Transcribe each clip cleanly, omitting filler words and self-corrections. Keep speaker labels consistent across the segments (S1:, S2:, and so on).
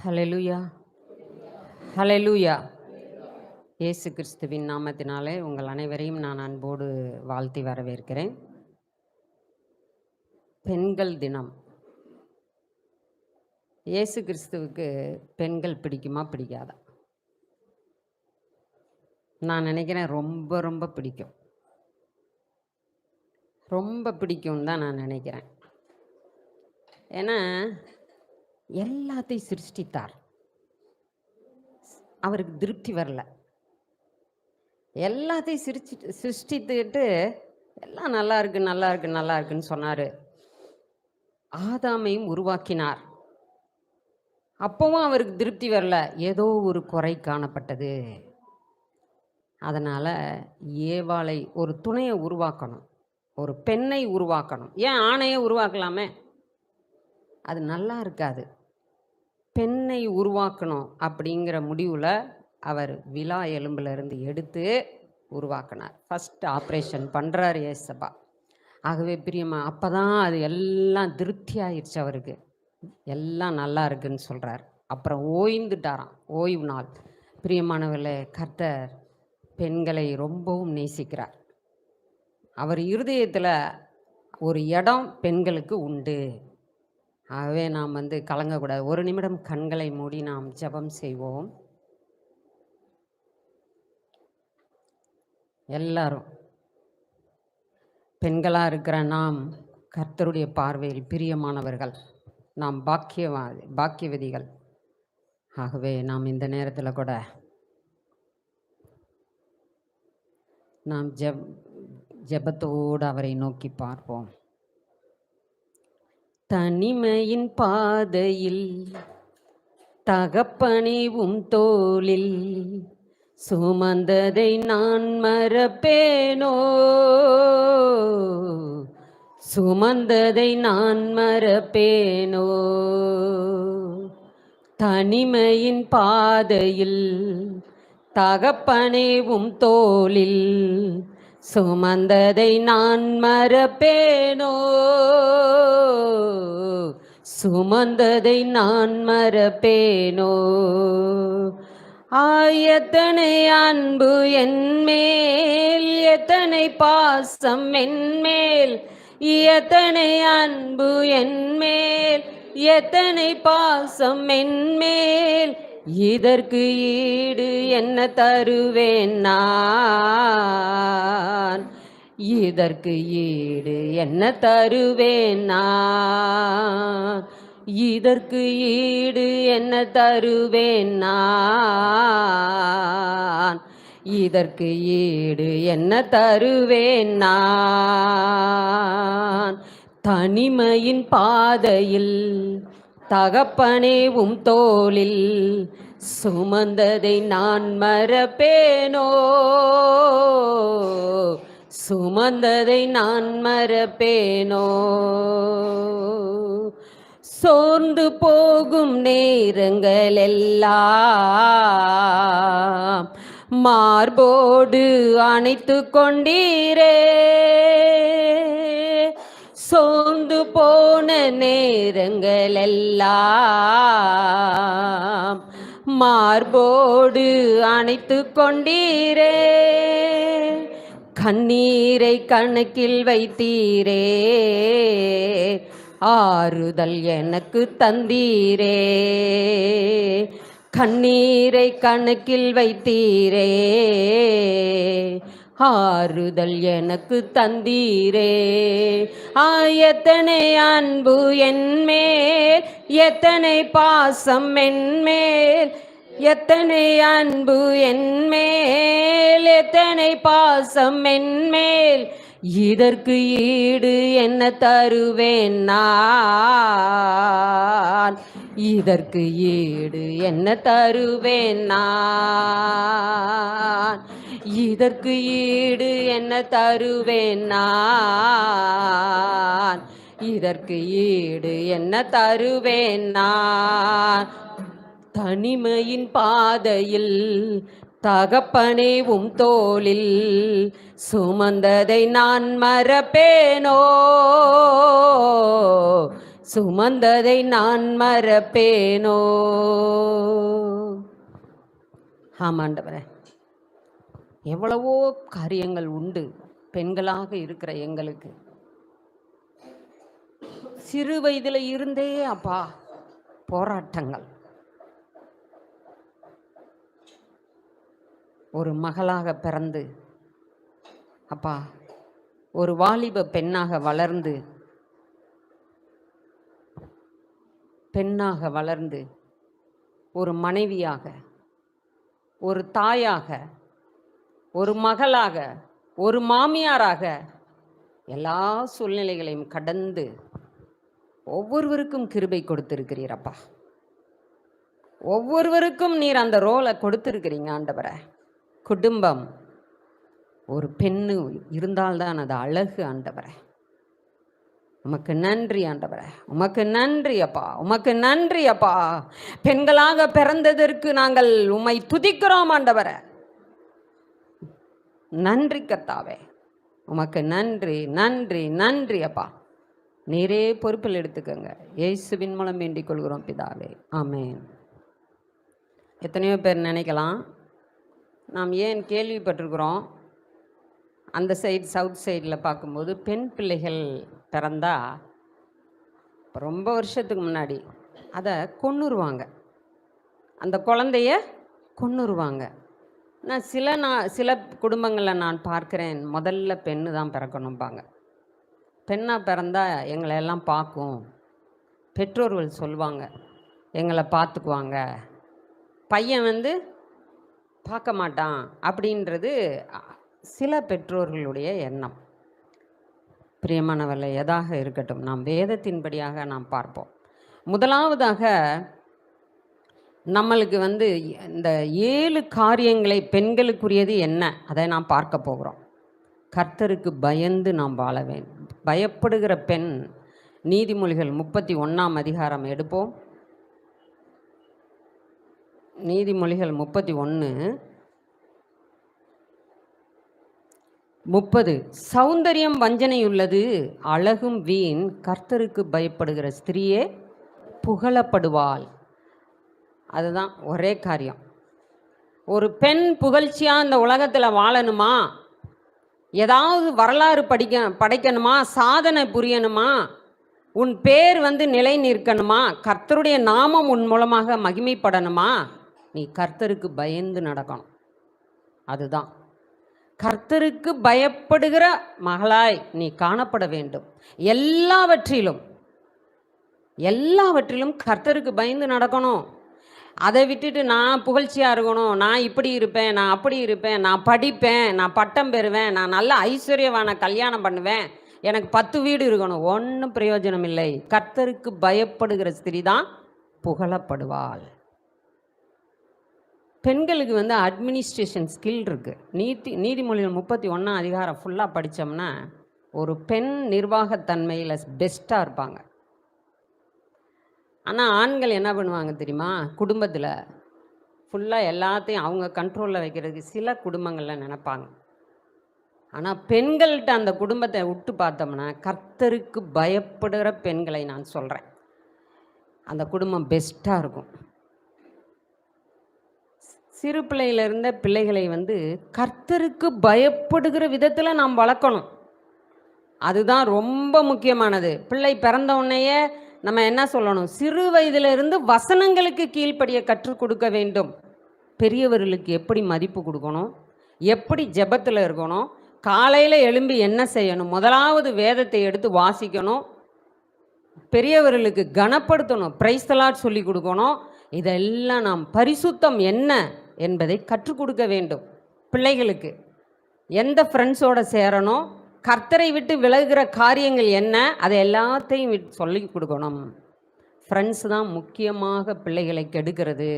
S1: ஹல்லேலூயா, ஹல்லேலூயா. இயேசு கிறிஸ்துவின் நாமத்தினாலே உங்கள் அனைவரையும் நான் அன்போடு வாழ்த்தி வரவேற்கிறேன். பெண்கள் தினம். இயேசு கிறிஸ்துவுக்கு பெண்கள் பிடிக்குமா பிடிக்காதா? நான் நினைக்கிறேன் ரொம்ப ரொம்ப பிடிக்கும். ரொம்ப பிடிக்கும்னு தான் நான் நினைக்கிறேன். ஏன்னா எல்லாத்தையும் சிருஷ்டித்தார். அவருக்கு திருப்தி வரல. எல்லாத்தையும் சிருஷ்டித்துட்டு எல்லாம் நல்லா இருக்கு நல்லா இருக்கு நல்லா இருக்குன்னு சொன்னார். ஆதாமையும் உருவாக்கினார். அப்பவும் அவருக்கு திருப்தி வரல. ஏதோ ஒரு குறை காணப்பட்டது. அதனால் ஏவாளை ஒரு துணையை உருவாக்கணும், ஒரு பெண்ணை உருவாக்கணும். ஏன் ஆணையை உருவாக்கலாமே? அது நல்லா இருக்காது. பெண்ணை உருவாக்கணும் அப்படிங்கிற முடிவில் அவர் விலா எலும்பிலிருந்து எடுத்து உருவாக்கினார். ஃபஸ்ட் ஆப்ரேஷன் பண்ணுறார் ஏசப்பா. ஆகவே பிரியமா அப்போ தான் அது எல்லாம் திருப்தி ஆயிடுச்சு. அவருக்கு எல்லாம் நல்லா இருக்குன்னு சொல்கிறார். அப்புறம் ஓய்ந்துட்டாராம், ஓய்வு நாள். பிரியமானவர்களே, கர்த்தர் பெண்களை ரொம்பவும் நேசிக்கிறார். அவர் இருதயத்தில் ஒரு இடம் பெண்களுக்கு உண்டு. ஆகவே நாம் கலங்கக்கூடாது. ஒரு நிமிடம் கண்களை மூடி நாம் ஜெபம் செய்வோம். எல்லாரும் பெண்களாக இருக்கிற நாம் கர்த்தருடைய பார்வையில் பிரியமானவர்கள். நாம் பாக்கியவதிகள். ஆகவே நாம் இந்த நேரத்தில் கூட நாம் ஜெபத்தோடு அவரை நோக்கி பார்ப்போம். தனிமையின் பாதையில் தகப்பனிவும் தோளில் சுமந்ததை நான் மறப்பேனோ, சுமந்ததை நான் மறப்பேனோ. தனிமையின் பாதையில் தகப்பனேவும் தோளில் சுமந்ததை நான் மறப்பேனோ, சுமந்ததை நான் மறப்பேனோ. எத்தனை அன்பு என்மேல், எத்தனை பாசம் என்மேல், எத்தனை அன்பு என்மேல், எத்தனை பாசம் என்மேல். இதற்கு ஈடு என்ன தருவேன் நான், இதற்கு ஈடு என்ன தருவேன் நான், இதற்கு ஈடு என்ன தருவேன் நான், இதற்கு ஈடு என்ன தருவேன் நான். தனிமையின் பாதையில் தகப்பனேவும் தோளில் சுமந்ததை நான் மறப்பேனோ, சுமந்ததை நான் மறப்பேனோ. சோர்ந்து போகும் நேரங்கள் எல்லாம் மார்போடு அணைத்து கொண்டீரே, சோர்ந்து போன நேரங்கள் எல்லாம் மார்போடு அணைத்து கொண்டீரே. கண்ணீரை கணக்கில் வைத்தீரே, ஆறுதல் எனக்கு தந்தீரே. கண்ணீரை கணக்கில் வைத்தீரே, ஆறுதல் எனக்கு தந்தீரே. எத்தனை அன்பு என்மேல், எத்தனை பாசம் என்மேல், எத்தனை அன்பு என்மேல், எத்தனை பாசம் என்மேல். இதற்கு ஈடு என்ன தருவேன் நான், இதற்கு ஈடு என்ன தருவேன் நான், இதற்கு ஈடு என்ன தருவேன் நான், இதற்கு ஈடு என்ன தருவேன் நான். தனிமையின் பாதையில் தகப்பனேவும் தோளில் சுமந்ததை நான் மறப்பேனோ, சுமந்ததை நான் மறப்பேனோ. ஆமாண்டவரே, எவ்வளவோ காரியங்கள் உண்டு பெண்களாக இருக்கிற எங்களுக்கு. சிறு வயதில் இருந்தே அப்பா போராட்டங்கள். ஒரு மகளாக பிறந்து அப்பா ஒரு வாலிப பெண்ணாக வளர்ந்து ஒரு மனைவியாக, ஒரு தாயாக, ஒரு மகளாக, ஒரு மாமியாராக எல்லா சூழ்நிலைகளையும் கடந்து ஒவ்வொருவருக்கும் கிருபை கொடுத்திருக்கிறீரப்பா. ஒவ்வொருவருக்கும் நீர் அந்த ரோலை கொடுத்திருக்கிறீங்க ஆண்டவரே. குடும்பம் ஒரு பெண்ணு இருந்தால்தான் அது அழகு ஆண்டவரே. உமக்கு நன்றி ஆண்டவரே, உமக்கு நன்றி அப்பா, உமக்கு நன்றி அப்பா. பெண்களாக பிறந்ததற்கு நாங்கள் உம்மை துதிக்கிறோம் ஆண்டவரே. நன்றி கர்த்தாவே, உமக்கு நன்றி நன்றி நன்றி அப்பா. நீரே பொறுப்பில் எடுத்துக்கோங்க. இயேசுவின் மூலம் வேண்டிக் கொள்கிறோம் பிதாவே, ஆமென். எத்தனையோ பேர் நினைக்கலாம், நாம் ஏன் கேள்விப்பட்டிருக்கிறோம் அந்த சைடு சவுத் சைடில் பார்க்கும்போது பெண் பிள்ளைகள் பிறந்தா ரொம்ப வருஷத்துக்கு முன்னாடி அதை கொன்னுருவாங்க, அந்த குழந்தைய கொன்னுருவாங்க. நான் சில குடும்பங்களில் நான் பார்க்குறேன், முதல்ல பெண்ணு தான் பிறக்கணும்பாங்க. பெண்ணாக பிறந்தா எங்களை எல்லாம் பார்க்கும், பெற்றோர்கள் சொல்லுவாங்க எங்களை பார்த்துக்குவாங்க, பையன் வந்து பார்க்க மாட்டான் அப்படின்றது சில பெற்றோர்களுடைய எண்ணம். பிரியமானவர்களே, எதாக இருக்கட்டும், நாம் வேதத்தின்படியாக நாம் பார்ப்போம். முதலாவதாக நம்மளுக்கு வந்து இந்த 7 காரியங்களை பெண்களுக்குரியது என்ன, அதை நாம் பார்க்க போகிறோம். கர்த்தருக்கு பயந்து நாம் வாழ வேண்டும். பயப்படுகிற பெண், நீதிமொழிகள் 31ஆம் அதிகாரம் எடுப்போம். நீதிமொழிகள் 31:30. சௌந்தரியம் வஞ்சனையுள்ளது, அழகும் வீண், கர்த்தருக்கு பயப்படுகிற ஸ்திரீயே புகழப்படுவாள். அதுதான் ஒரே காரியம். ஒரு பெண் புகழ்ச்சியாக இந்த உலகத்தில் வாழணுமா, ஏதாவது வரலாறு படைக்கணுமா, சாதனை புரியணுமா, உன் பேர் வந்து நிலை நிற்கணுமா, கர்த்தருடைய நாமம் உன் மூலமாக மகிமைப்படணுமா, நீ கர்த்தருக்கு பயந்து நடக்கணும். அதுதான் கர்த்தருக்கு பயப்படுகிற மகளாய் நீ காணப்பட வேண்டும். எல்லாவற்றிலும் கர்த்தருக்கு பயந்து நடக்கணும். அதை விட்டுட்டு நான் புகழ்ச்சியாக இருக்கணும், நான் இப்படி இருப்பேன், நான் அப்படி இருப்பேன், நான் படிப்பேன், நான் பட்டம் பெறுவேன், நான் நல்ல ஐஸ்வர்யவான கல்யாணம் பண்ணுவேன், எனக்கு 10 வீடு இருக்கணும், ஒன்றும் பிரயோஜனம் இல்லை. கர்த்தருக்கு பயப்படுகிற ஸ்திரீ தான் புகழப்படுவாள். பெண்களுக்கு வந்து அட்மினிஸ்ட்ரேஷன் ஸ்கில் இருக்குது. நீதிமொழிகள் 31ஆம் அதிகாரம் ஃபுல்லாக படித்தோம்னா ஒரு பெண் நிர்வாகத்தன்மையில் பெஸ்ட்டாக இருப்பாங்க. ஆனால் ஆண்கள் என்ன பண்ணுவாங்க தெரியுமா, குடும்பத்தில் ஃபுல்லாக எல்லாத்தையும் அவங்க கண்ட்ரோலில் வைக்கிறதுக்கு சில குடும்பங்களில் நினைப்பாங்க. ஆனால் பெண்கள்கிட்ட அந்த குடும்பத்தை விட்டு பார்த்தோம்னா, கர்த்தருக்கு பயப்படுகிற பெண்களை நான் சொல்கிறேன், அந்த குடும்பம் பெஸ்ட்டாக இருக்கும். சிறு பிள்ளையிலிருந்த பிள்ளைகளை வந்து கர்த்தருக்கு பயப்படுகிற விதத்தில் நாம் வளர்க்கணும். அதுதான் ரொம்ப முக்கியமானது. பிள்ளை பிறந்த உடனேயே நம்ம என்ன சொல்லணும், சிறு வயதிலிருந்து வசனங்களுக்கு கீழ்ப்படிய கற்றுக் கொடுக்க வேண்டும். பெரியவர்களுக்கு எப்படி மதிப்பு கொடுக்கணும், எப்படி ஜெபத்தில் இருக்கணும், காலையில் எழும்பி என்ன செய்யணும், முதலாவது வேதத்தை எடுத்து வாசிக்கணும், பெரியவர்களுக்கு கனப்படுத்தணும், பிரைஸ் தி லார்ட் சொல்லி கொடுக்கணும். இதெல்லாம் நாம் பரிசுத்தம் என்ன என்பதை கற்றுக் கொடுக்க வேண்டும். பிள்ளைகளுக்கு எந்த ஃப்ரெண்ட்ஸோடு சேரணும், கர்த்தரை விட்டு விலகுகிற காரியங்கள் என்ன, அதை எல்லாத்தையும் சொல்லி கொடுக்கணும். ஃப்ரெண்ட்ஸ் தான் முக்கியமாக பிள்ளைகளை கெடுக்கிறது.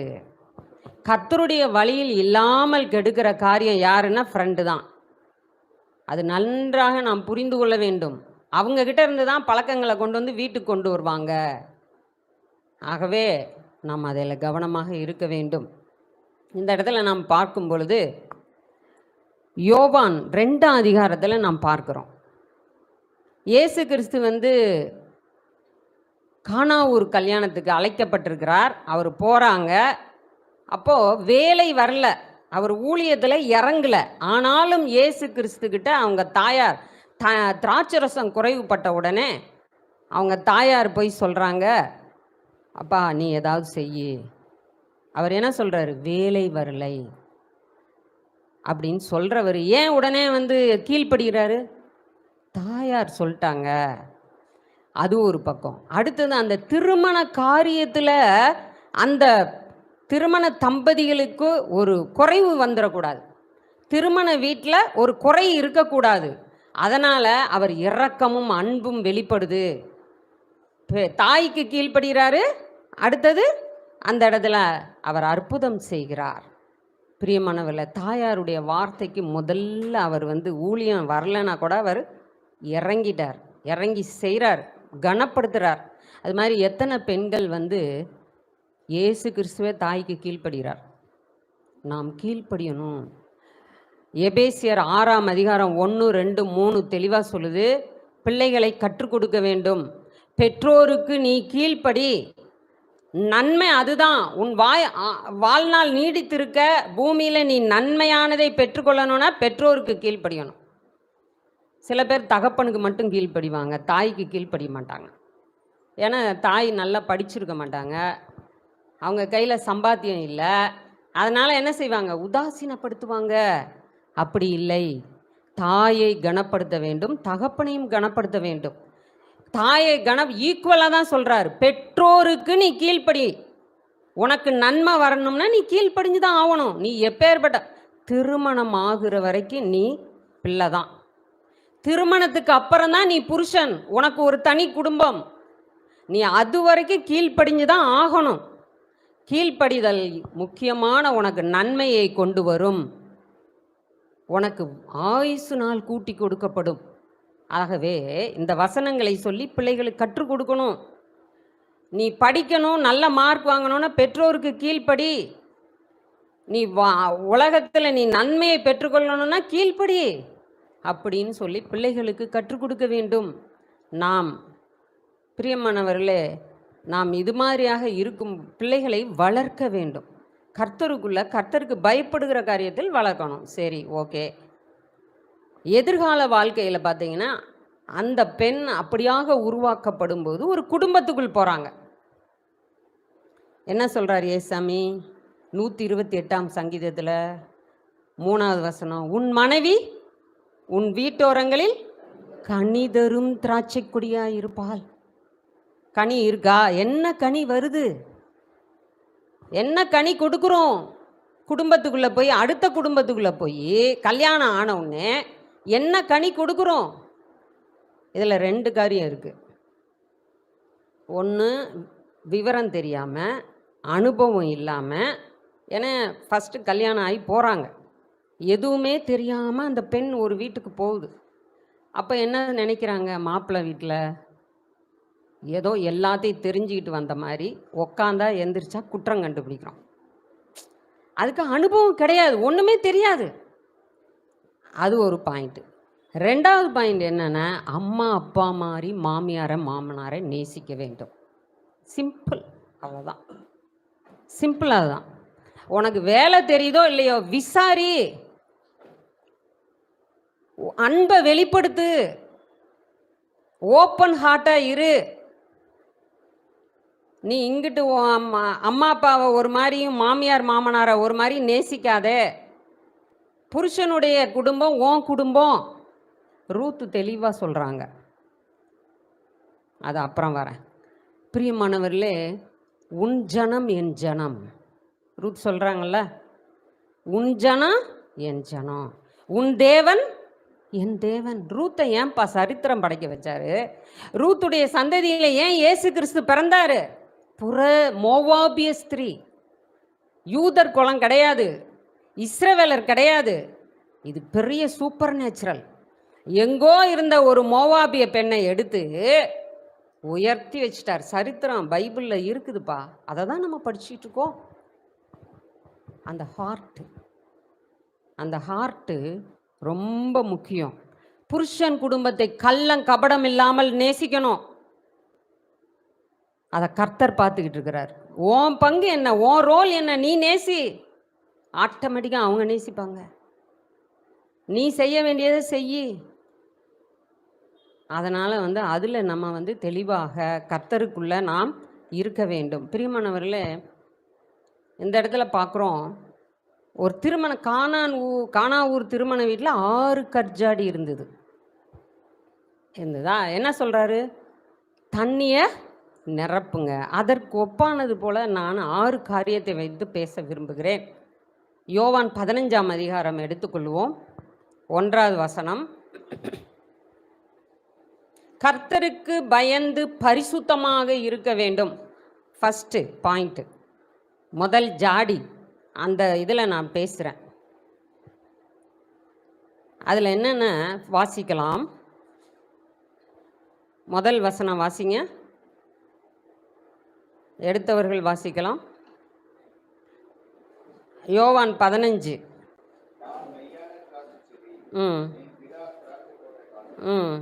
S1: கர்த்தருடைய வழியில் இல்லாமல் கெடுக்கிற காரியம் யாருன்னா ஃப்ரெண்டு தான். அது நன்றாக நாம் புரிந்து கொள்ள வேண்டும். அவங்கக்கிட்ட இருந்து தான் பழக்கங்களை கொண்டு வந்து வீட்டுக்கு கொண்டு வருவாங்க. ஆகவே நாம் அதில் கவனமாக இருக்க வேண்டும். இந்த இடத்துல நாம் பார்க்கும் பொழுது யோவான் 2ஆம் அதிகாரத்தில் நாம் பார்க்குறோம், இயேசு கிறிஸ்து வந்து கானாவூர் கல்யாணத்துக்கு அழைக்கப்பட்டிருக்கிறார். அவர் போகிறாங்க. அப்போது வேலை வரல, அவர் ஊழியத்தில் இறங்கல. ஆனாலும் இயேசு கிறிஸ்துக்கிட்ட அவங்க தாயார் திராட்சரசம் குறைவுபட்ட உடனே அவங்க தாயார் போய் சொல்கிறாங்க, அப்பா நீ ஏதாவது செய்யு. அவர் என்ன சொல்கிறாரு? வேலை வரலை அப்படின்னு சொல்கிறவர் ஏன் உடனே கீழ்ப்படுகிறாரு? தாயார் சொல்லிட்டாங்க. அது ஒரு பக்கம். அடுத்தது அந்த திருமண காரியத்தில் அந்த திருமண தம்பதிகளுக்கு ஒரு குறைவு வந்துடக்கூடாது. திருமண வீட்டில் ஒரு குறை இருக்கக்கூடாது. அதனால் அவர் இரக்கமும் அன்பும் வெளிப்படுது. தாய்க்கு கீழ்ப்படுகிறாரு. அடுத்தது அந்த இடத்துல அவர் அற்புதம் செய்கிறார். பிரியமானவர்களே, தாயாருடைய வார்த்தைக்கு முதல்ல அவர் ஊழியம் வரலைன்னா கூட அவர் இறங்கிட்டார், இறங்கி செய்கிறார், கனப்படுத்துகிறார். அது மாதிரி எத்தனை பெண்கள் இயேசு கிறிஸ்துவே தாய்க்கு கீழ்ப்படுகிறார். நாம் கீழ்ப்படியணும். எபேசியர் 6ஆம் அதிகாரம் 1, 2, 3 தெளிவாக சொல்லுது, பிள்ளைகளை கற்றுக் கொடுக்க வேண்டும். பெற்றோருக்கு நீ கீழ்ப்படி, நன்மை அதுதான். உன் வாழ்நாள் நீடித்திருக்க பூமியில் நீ நன்மையானதை பெற்றுக்கொள்ளணும்னா பெற்றோருக்கு கீழ்ப்படியணும். சில பேர் தகப்பனுக்கு மட்டும் கீழ்ப்படிவாங்க, தாய்க்கு கீழ்ப்படிய மாட்டாங்க. ஏன்னா தாய் நல்லா படிச்சிருக்க மாட்டாங்க, அவங்க கையில் சம்பாத்தியம் இல்லை. அதனால் என்ன செய்வாங்க? உதாசீனப்படுத்துவாங்க. அப்படி இல்லை. தாயை கனப்படுத்த வேண்டும், தகப்பனையும் கனப்படுத்த வேண்டும். தாயை ஈக்குவலாக தான் சொல்கிறார். பெற்றோருக்கு நீ கீழ்ப்படி, உனக்கு நன்மை வரணும்னா நீ கீழ்ப்படிஞ்சு தான் ஆகணும். நீ எப்பேற்பட்ட திருமணம் ஆகுற வரைக்கும் நீ பிள்ளை தான். திருமணத்துக்கு அப்புறம் தான் நீ புருஷன், உனக்கு ஒரு தனி குடும்பம். நீ அது வரைக்கும் கீழ்ப்படிஞ்சு தான் ஆகணும். கீழ்ப்படிதல் முக்கியமான உனக்கு நன்மையை கொண்டு வரும். உனக்கு ஆயுசு நாள் கூட்டி கொடுக்கப்படும். ஆகவே இந்த வசனங்களை சொல்லி பிள்ளைகளுக்கு கற்றுக் கொடுக்கணும். நீ படிக்கணும், நல்ல மார்க் வாங்கணும்னா பெற்றோருக்கு கீழ்ப்படி. நீ உலகத்தில் நீ நன்மையை பெற்றுக்கொள்ளணும்னா கீழ்ப்படி அப்படின்னு சொல்லி பிள்ளைகளுக்கு கற்றுக் கொடுக்க வேண்டும். நாம் பிரியமானவர்களே, நாம் இது மாதிரியாக இருக்கும் பிள்ளைகளை வளர்க்க வேண்டும். கர்த்தருக்கு பயப்படுகிற காரியத்தில் வளர்க்கணும். சரி, ஓகே. எதிர்கால வாழ்க்கையில் பார்த்தீங்கன்னா அந்த பெண் அப்படியாக உருவாக்கப்படும் போது ஒரு குடும்பத்துக்குள் போகிறாங்க. என்ன சொல்கிறார் ஏசாமி? 128ஆம் சங்கீதத்தில் 3வது வசனம், உன் மனைவி உன் வீட்டோரங்களில் கனிதரும் திராட்சை கொடியாக இருப்பாள். கனி இருக்கா? என்ன கனி வருது? என்ன கனி கொடுக்குறோம்? குடும்பத்துக்குள்ளே போய், அடுத்த குடும்பத்துக்குள்ளே போய் கல்யாணம் ஆனவுடனே என்ன கனி கொடுக்குறோம்? இதில் 2 காரியம் இருக்குது. ஒன்று, விவரம் தெரியாமல், அனுபவம் இல்லாமல். ஏன்னா ஃபஸ்ட்டு கல்யாணம் ஆகி போகிறாங்க, எதுவுமே தெரியாமல் அந்த பெண் ஒரு வீட்டுக்கு போகுது. அப்போ என்ன நினைக்கிறாங்க? மாப்பிள்ளை வீட்டில் ஏதோ எல்லாத்தையும் தெரிஞ்சுக்கிட்டு வந்த மாதிரி உக்காந்தா எந்திரிச்சா குற்றம் கண்டுபிடிக்கிறோம். அதுக்கு அனுபவம் கிடையாது, ஒன்றுமே தெரியாது. அது ஒரு பாயிண்ட்டு. 2வது பாயிண்ட் என்னென்னா, அம்மா அப்பா மாதிரி மாமியாரை மாமனாரை நேசிக்க வேண்டும். சிம்பிள், அவ்வளோதான். சிம்பிளாக தான். உனக்கு வேலை தெரியுதோ இல்லையோ விசாரி, அன்பை வெளிப்படுத்து, ஓப்பன் ஹார்ட்டாக இரு. நீ இங்கிட்டு அம்மா அப்பாவை ஒரு மாதிரியும் மாமியார் மாமனாரை ஒரு மாதிரி நேசிக்காதே. புருஷனுடைய குடும்பம் உன் குடும்பம். ரூத்து தெளிவாக சொல்கிறாங்க. அது அப்புறம் வரேன். பிரியமானவர்களே, உன் ஜனம் என் ஜனம். ரூத் சொல்கிறாங்கல்ல, உன் ஜனம் என் ஜனம், உன் தேவன் என் தேவன். ரூத்தை ஏன்பா சரித்திரம் படைக்க வச்சாரு? ரூத்துடைய சந்ததியில் ஏன் இயேசு கிறிஸ்து பிறந்தாரு? புற மோவாபிய ஸ்திரீ, யூதர் குலம் கிடையாது, இஸ்ரவேலர் கிடையாது. இது பெரிய சூப்பர் நேச்சுரல். எங்கோ இருந்த ஒரு மோவாபிய பெண்ணை எடுத்து உயர்த்தி வச்சிட்டார். சரித்திரம் பைபிளில் இருக்குதுப்பா, அதை தான் நம்ம படிச்சுட்டு இருக்கோம். அந்த ஹார்ட்டு ரொம்ப முக்கியம். புருஷன் குடும்பத்தை கள்ளம் கபடம் இல்லாமல் நேசிக்கணும். அதை கர்த்தர் பார்த்துக்கிட்டு இருக்கிறார். உன் பங்கு என்ன, உன் ரோல் என்ன, நீ நேசி. ஆட்டோமேட்டிக்காக அவங்க நேசிப்பாங்க. நீ செய்ய வேண்டியதை செய். அதனால் அதில் நம்ம தெளிவாக கர்த்தருக்குள்ளே நாம் இருக்க வேண்டும். பிரியமானவர்களே, இந்த இடத்துல பார்க்குறோம், ஒரு கானா ஊர் திருமண வீட்டில் 6 கற்ஜாடி இருந்ததா? என்ன சொல்கிறாரு? தண்ணியை நிரப்புங்க. அதற்கு ஒப்பானது போல நான் 6 காரியத்தை வைத்து பேச விரும்புகிறேன். யோவான் 15ஆம் அதிகாரம் எடுத்துக்கொள்வோம். 1வது வசனம். கர்த்தருக்கு பயந்து பரிசுத்தமாக இருக்க வேண்டும். ஃபஸ்ட்டு பாயிண்ட்டு, முதல் ஜாடி. அந்த இதில் நான் பேசுகிறேன். அதில் என்னென்ன வாசிக்கலாம்? முதல் வசனம் வாசிங்க. எடுத்தவர்கள் வாசிக்கலாம். யோவான் 15. ம் ம்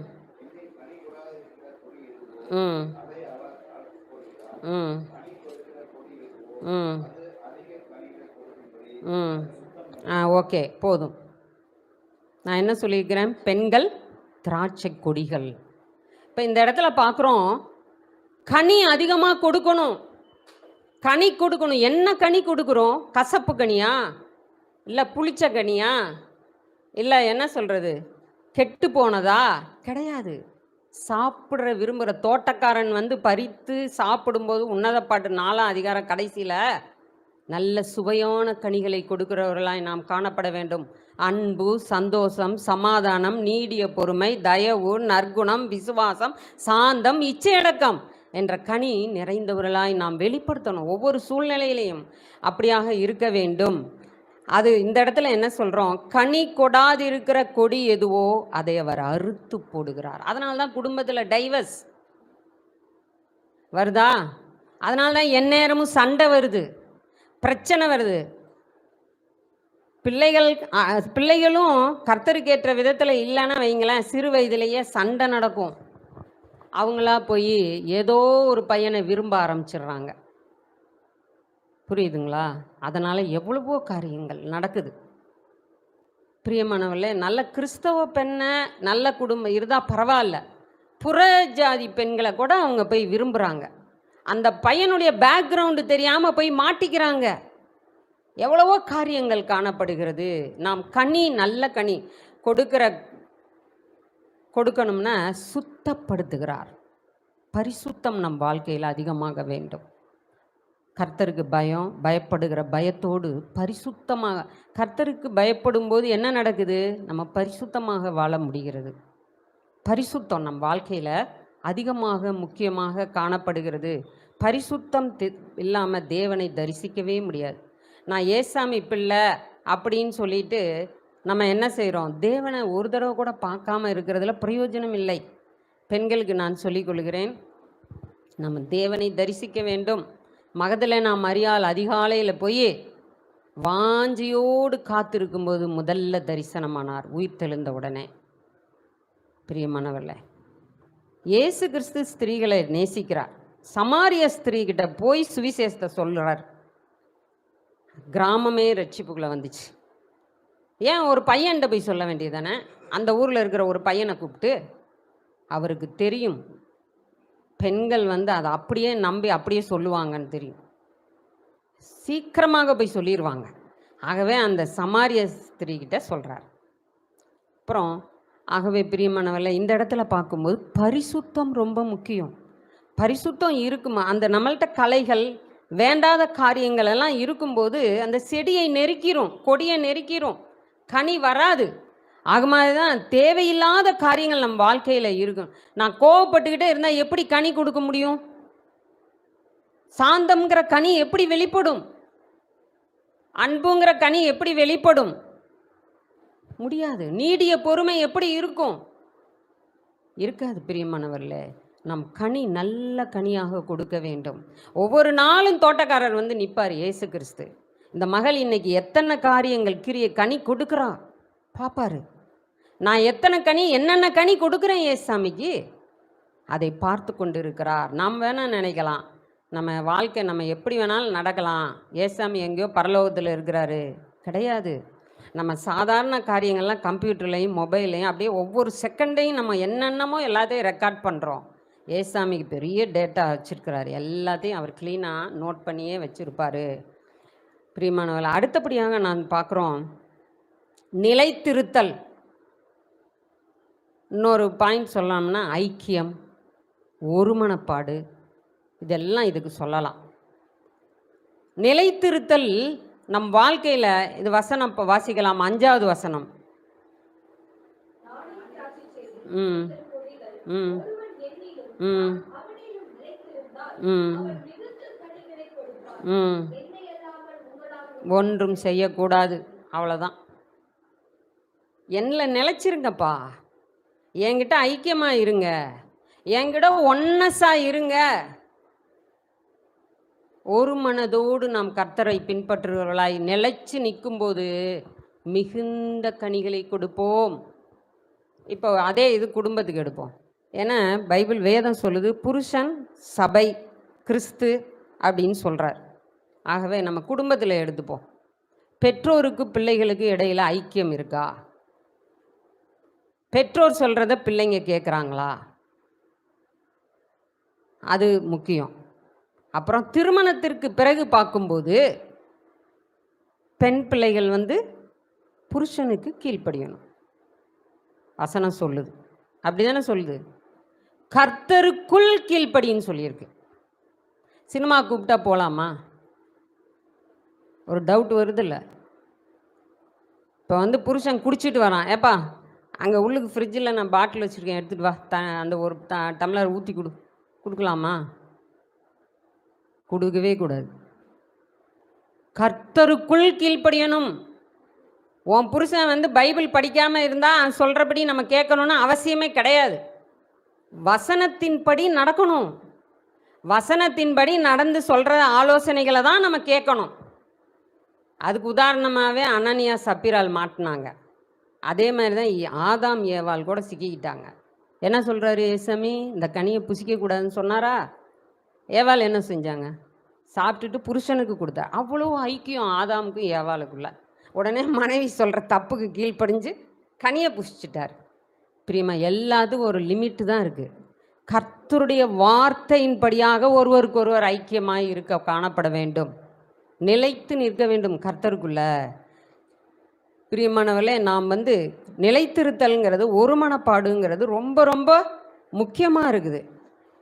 S1: ம் ம் ம் ம் ஓகே, போதும். நான் என்ன சொல்லியிருக்கிறேன்? பெண்கள் திராட்சை கொடிகள். இப்போ இந்த இடத்துல பார்க்குறோம், கனி அதிகமாக கொடுக்கணும். கனி கொடுக்கணும். என்ன கனி கொடுக்குறோம்? கசப்பு கனியா, இல்லை புளிச்ச கனியா, இல்லை என்ன சொல்கிறது, கெட்டு போனதா? கிடையாது. சாப்பிட்ற விரும்புகிற தோட்டக்காரன் பறித்து சாப்பிடும்போது உன்னத பாட்டு 4ஆம் அதிகாரம் கடைசியில் நல்ல சுவையான கனிகளை கொடுக்கிறவர்களாய் நாம் காணப்பட வேண்டும். அன்பு, சந்தோஷம், சமாதானம், நீடிய பொறுமை, தயவு, நற்குணம், விசுவாசம், சாந்தம், இச்சையடக்கம் என்ற கனி நிறைந்தவர்களாய் நாம் வெளிப்படுத்தணும். ஒவ்வொரு சூழ்நிலையிலையும் அப்படியாக இருக்க வேண்டும். அது இந்த இடத்துல என்ன சொல்கிறோம்? கனி கொடாதிருக்கிற கொடி எதுவோ அதை அவர் அறுத்து போடுகிறார். அதனால தான் குடும்பத்தில் டைவர்ஸ் வருதா? அதனால தான் எந்நேரமும் சண்டை வருது, பிரச்சனை வருது. பிள்ளைகளும் கர்த்தருக்கேற்ற விதத்தில் இல்லைன்னா வைங்களேன், சிறு வயதிலேயே சண்டை நடக்கும். அவங்களா போய் ஏதோ ஒரு பையனை விரும்ப ஆரம்பிச்சிடுறாங்க. புரியுதுங்களா? அதனால் எவ்வளவோ காரியங்கள் நடக்குது. பிரியமானவர்களே, நல்ல கிறிஸ்தவ பெண்ணை, நல்ல குடும்பம் இருந்தால் பரவாயில்ல, புற ஜாதி பெண்களை கூட அவங்க போய் விரும்புகிறாங்க. அந்த பையனுடைய பேக்ரவுண்டு தெரியாமல் போய் மாட்டிக்கிறாங்க. எவ்வளவோ காரியங்கள் காணப்படுகிறது. நாம் நல்ல கனி கொடுக்கணும்னா சுத்தப்படுத்துகிறார். பரிசுத்தம் நம் வாழ்க்கையில் அதிகமாக வேண்டும். கர்த்தருக்கு பயப்படுகிற பயத்தோடு பரிசுத்தமாக, கர்த்தருக்கு பயப்படும் போது என்ன நடக்குது? நம்ம பரிசுத்தமாக வாழ முடிகிறது. பரிசுத்தம் நம் வாழ்க்கையில் அதிகமாக முக்கியமாக காணப்படுகிறது. பரிசுத்தம் இல்லாமல் தேவனை தரிசிக்கவே முடியாது. நான் ஏசாமி பிள்ளை அப்படின்னு சொல்லிட்டு நம்ம என்ன செய்கிறோம்? தேவனை ஒரு தடவை கூட பார்க்காம இருக்கிறதுல பிரயோஜனம் இல்லை. பெண்களுக்கு நான் சொல்லிக்கொள்கிறேன், நம்ம தேவனை தரிசிக்க வேண்டும். மகதலேனா மரியாள் அதிகாலையில் போய் வாஞ்சியோடு காத்திருக்கும்போது முதல்ல தரிசனமானார் உயிர் தெழுந்த உடனே. பிரியமானவர்களே, இயேசு கிறிஸ்து ஸ்திரீகளை நேசிக்கிறார். சமாரிய ஸ்திரீகிட்ட போய் சுவிசேஷத்தை சொல்கிறார். கிராமமே ரட்சிப்புக்குள்ளே வந்துச்சு. ஏன் ஒரு பையன்கிட்ட போய் சொல்ல வேண்டியதானே? அந்த ஊரில் இருக்கிற ஒரு பையனை கூப்பிட்டு, அவருக்கு தெரியும் பெண்கள் அதை அப்படியே நம்பி அப்படியே சொல்லுவாங்கன்னு தெரியும், சீக்கிரமாக போய் சொல்லிடுவாங்க. ஆகவே அந்த சமாரிய ஸ்திரீகிட்ட சொல்கிறார். அப்புறம் ஆகவே பிரியமானவர்களே, இந்த இடத்துல பார்க்கும்போது பரிசுத்தம் ரொம்ப முக்கியம். பரிசுத்தம் இருக்குமா? அந்த நம்மள்கிட்ட கலைகள், வேண்டாத காரியங்கள் எல்லாம் இருக்கும்போது அந்த செடியை நெருக்கிறோம், கொடியை நெருக்கிறோம், கனி வராது. ஆக மாதிரி தான் தேவையில்லாத காரியங்கள் நம்ம வாழ்க்கையில் இருக்கும். நான் கோவப்பட்டுக்கிட்டே இருந்தால் எப்படி கனி கொடுக்க முடியும்? சாந்தம்ங்கிற கனி எப்படி வெளிப்படும்? அன்புங்கிற கனி எப்படி வெளிப்படும்? முடியாது. நீடிய பொறுமை எப்படி இருக்கும்? இருக்காது. பிரியமானவர்களே, நம் கனி நல்ல கனியாக கொடுக்க வேண்டும். ஒவ்வொரு நாளும் தோட்டக்காரர் நிற்பார் இயேசு கிறிஸ்து. இந்த மகள் இன்னைக்கு எத்தனை காரியங்கள் கனி கொடுக்குறா பாப்பாரு. நான் எத்தனை கனி, என்னென்ன கனி கொடுக்குறேன் ஏசாமிக்கு, அதை பார்த்து கொண்டு இருக்கிறார். நாம் வேணா நினைக்கலாம், நம்ம வாழ்க்கை நம்ம எப்படி வேணாலும் நடக்கலாம். ஏசாமி எங்கேயோ பரலோகத்தில் இருக்கிறாரு கிடையாது. நம்ம சாதாரண காரியங்கள்லாம் கம்ப்யூட்டர்லையும் மொபைல்லையும் அப்படியே ஒவ்வொரு செகண்டையும் நம்ம என்னென்னமோ எல்லாத்தையும் ரெக்கார்ட் பண்ணுறோம். ஏசாமிக்கு பெரிய டேட்டா வச்சுருக்கிறாரு. எல்லாத்தையும் அவர் க்ளீனாக நோட் பண்ணியே வச்சுருப்பார். பிரியமானவர்கள், அடுத்தபடியாக நான் பார்க்குறோம் நிலைத்திருத்தல். இன்னொரு பாயிண்ட் சொல்லலாம்னா ஐக்கியம், ஒருமனப்பாடு, இதெல்லாம் இதுக்கு சொல்லலாம். நிலைத்திருத்தல் நம் வாழ்க்கையில் இது வசனம் இப்போ வாசிக்கலாம். 5வது வசனம். ம் ம் ம் ம் ம் ஒன்றும் செய்யக்கூடாது. அவ்வளோதான். என்னில் நிலச்சிருங்கப்பா, என்கிட்ட ஐக்கியமாக இருங்க, என்கிட்ட ஒன்னஸாக இருங்க. ஒரு மனதோடு நாம் கர்த்தரை பின்பற்றுகிறவர்களாய் நிலைச்சு நிற்கும்போது மிகுந்த கனிகளை கொடுப்போம். இப்போ அதே இது குடும்பத்துக்கு எடுப்போம். ஏன்னா பைபிள் வேதம் சொல்லுது புருஷன் சபை கிறிஸ்து அப்படின்னு சொல்கிறார். ஆகவே நம்ம குடும்பத்தில் எடுத்துப்போம். பெற்றோருக்கு பிள்ளைகளுக்கு இடையில் ஐக்கியம் இருக்கா? பெற்றோர் சொல்கிறத பிள்ளைங்க கேட்குறாங்களா? அது முக்கியம். அப்புறம் திருமணத்திற்கு பிறகு பார்க்கும்போது பெண் பிள்ளைகள் புருஷனுக்கு கீழ்ப்படியணும். வசனம் சொல்லுது, அப்படி தானே சொல்லுது. கர்த்தருக்குள் கீழ்ப்படின்னு சொல்லியிருக்கு. சினிமா கூப்பிட்டா போகலாமா? ஒரு டவுட் வருது இல்லை? இப்போ புருஷன் குடிச்சிட்டு வரான், ஏப்பா அங்கே உள்ளுக்கு ஃப்ரிட்ஜில் நான் பாட்டில் வச்சுருக்கேன், எடுத்துகிட்டு வா, அந்த ஒரு டம்ளர் ஊற்றி கொடுக்கலாமா? கொடுக்கவே கூடாது. கர்த்தருக்குள் கீழ்ப்படியணும். உன் புருஷன் பைபிள் படிக்காமல் இருந்தால் சொல்கிறபடி நம்ம கேட்கணும்னு அவசியமே கிடையாது. வசனத்தின்படி நடக்கணும். வசனத்தின்படி நடந்து சொல்கிற ஆலோசனைகளை தான் நம்ம கேட்கணும். அதுக்கு உதாரணமாகவே அனனியா சப்பீரால் மாட்டினாங்க. அதே மாதிரி தான் ஆதாம் ஏவாள் கூட சிக்கிக்கிட்டாங்க. என்ன சொல்கிறாரு ஏசாமி? இந்த கனியை புசிக்கக்கூடாதுன்னு சொன்னாரா? ஏவாள் என்ன செஞ்சாங்க? சாப்பிட்டுட்டு புருஷனுக்கு கொடுத்தா. அவ்வளோ ஐக்கியம் ஆதாமுக்கும் ஏவாளுக்குள்ள. உடனே மனைவி சொல்கிற தப்புக்கு கீழ்ப்படிஞ்சு கனியை புசிச்சிட்டார். பிரியமா, எல்லாத்துக்கும் ஒரு லிமிட்டு தான் இருக்குது. கர்த்தருடைய வார்த்தையின்படியாக ஒருவருக்கு ஒருவர் ஐக்கியமாக இருக்க காணப்பட வேண்டும். நிலைத்து நிற்க வேண்டும் கர்த்தருக்குள்ள. பிரியமானவர்களே, நாம் நிலைத்திருத்தல்ங்கிறது ஒருமனப்பாடுங்கிறது ரொம்ப ரொம்ப முக்கியமாக இருக்குது.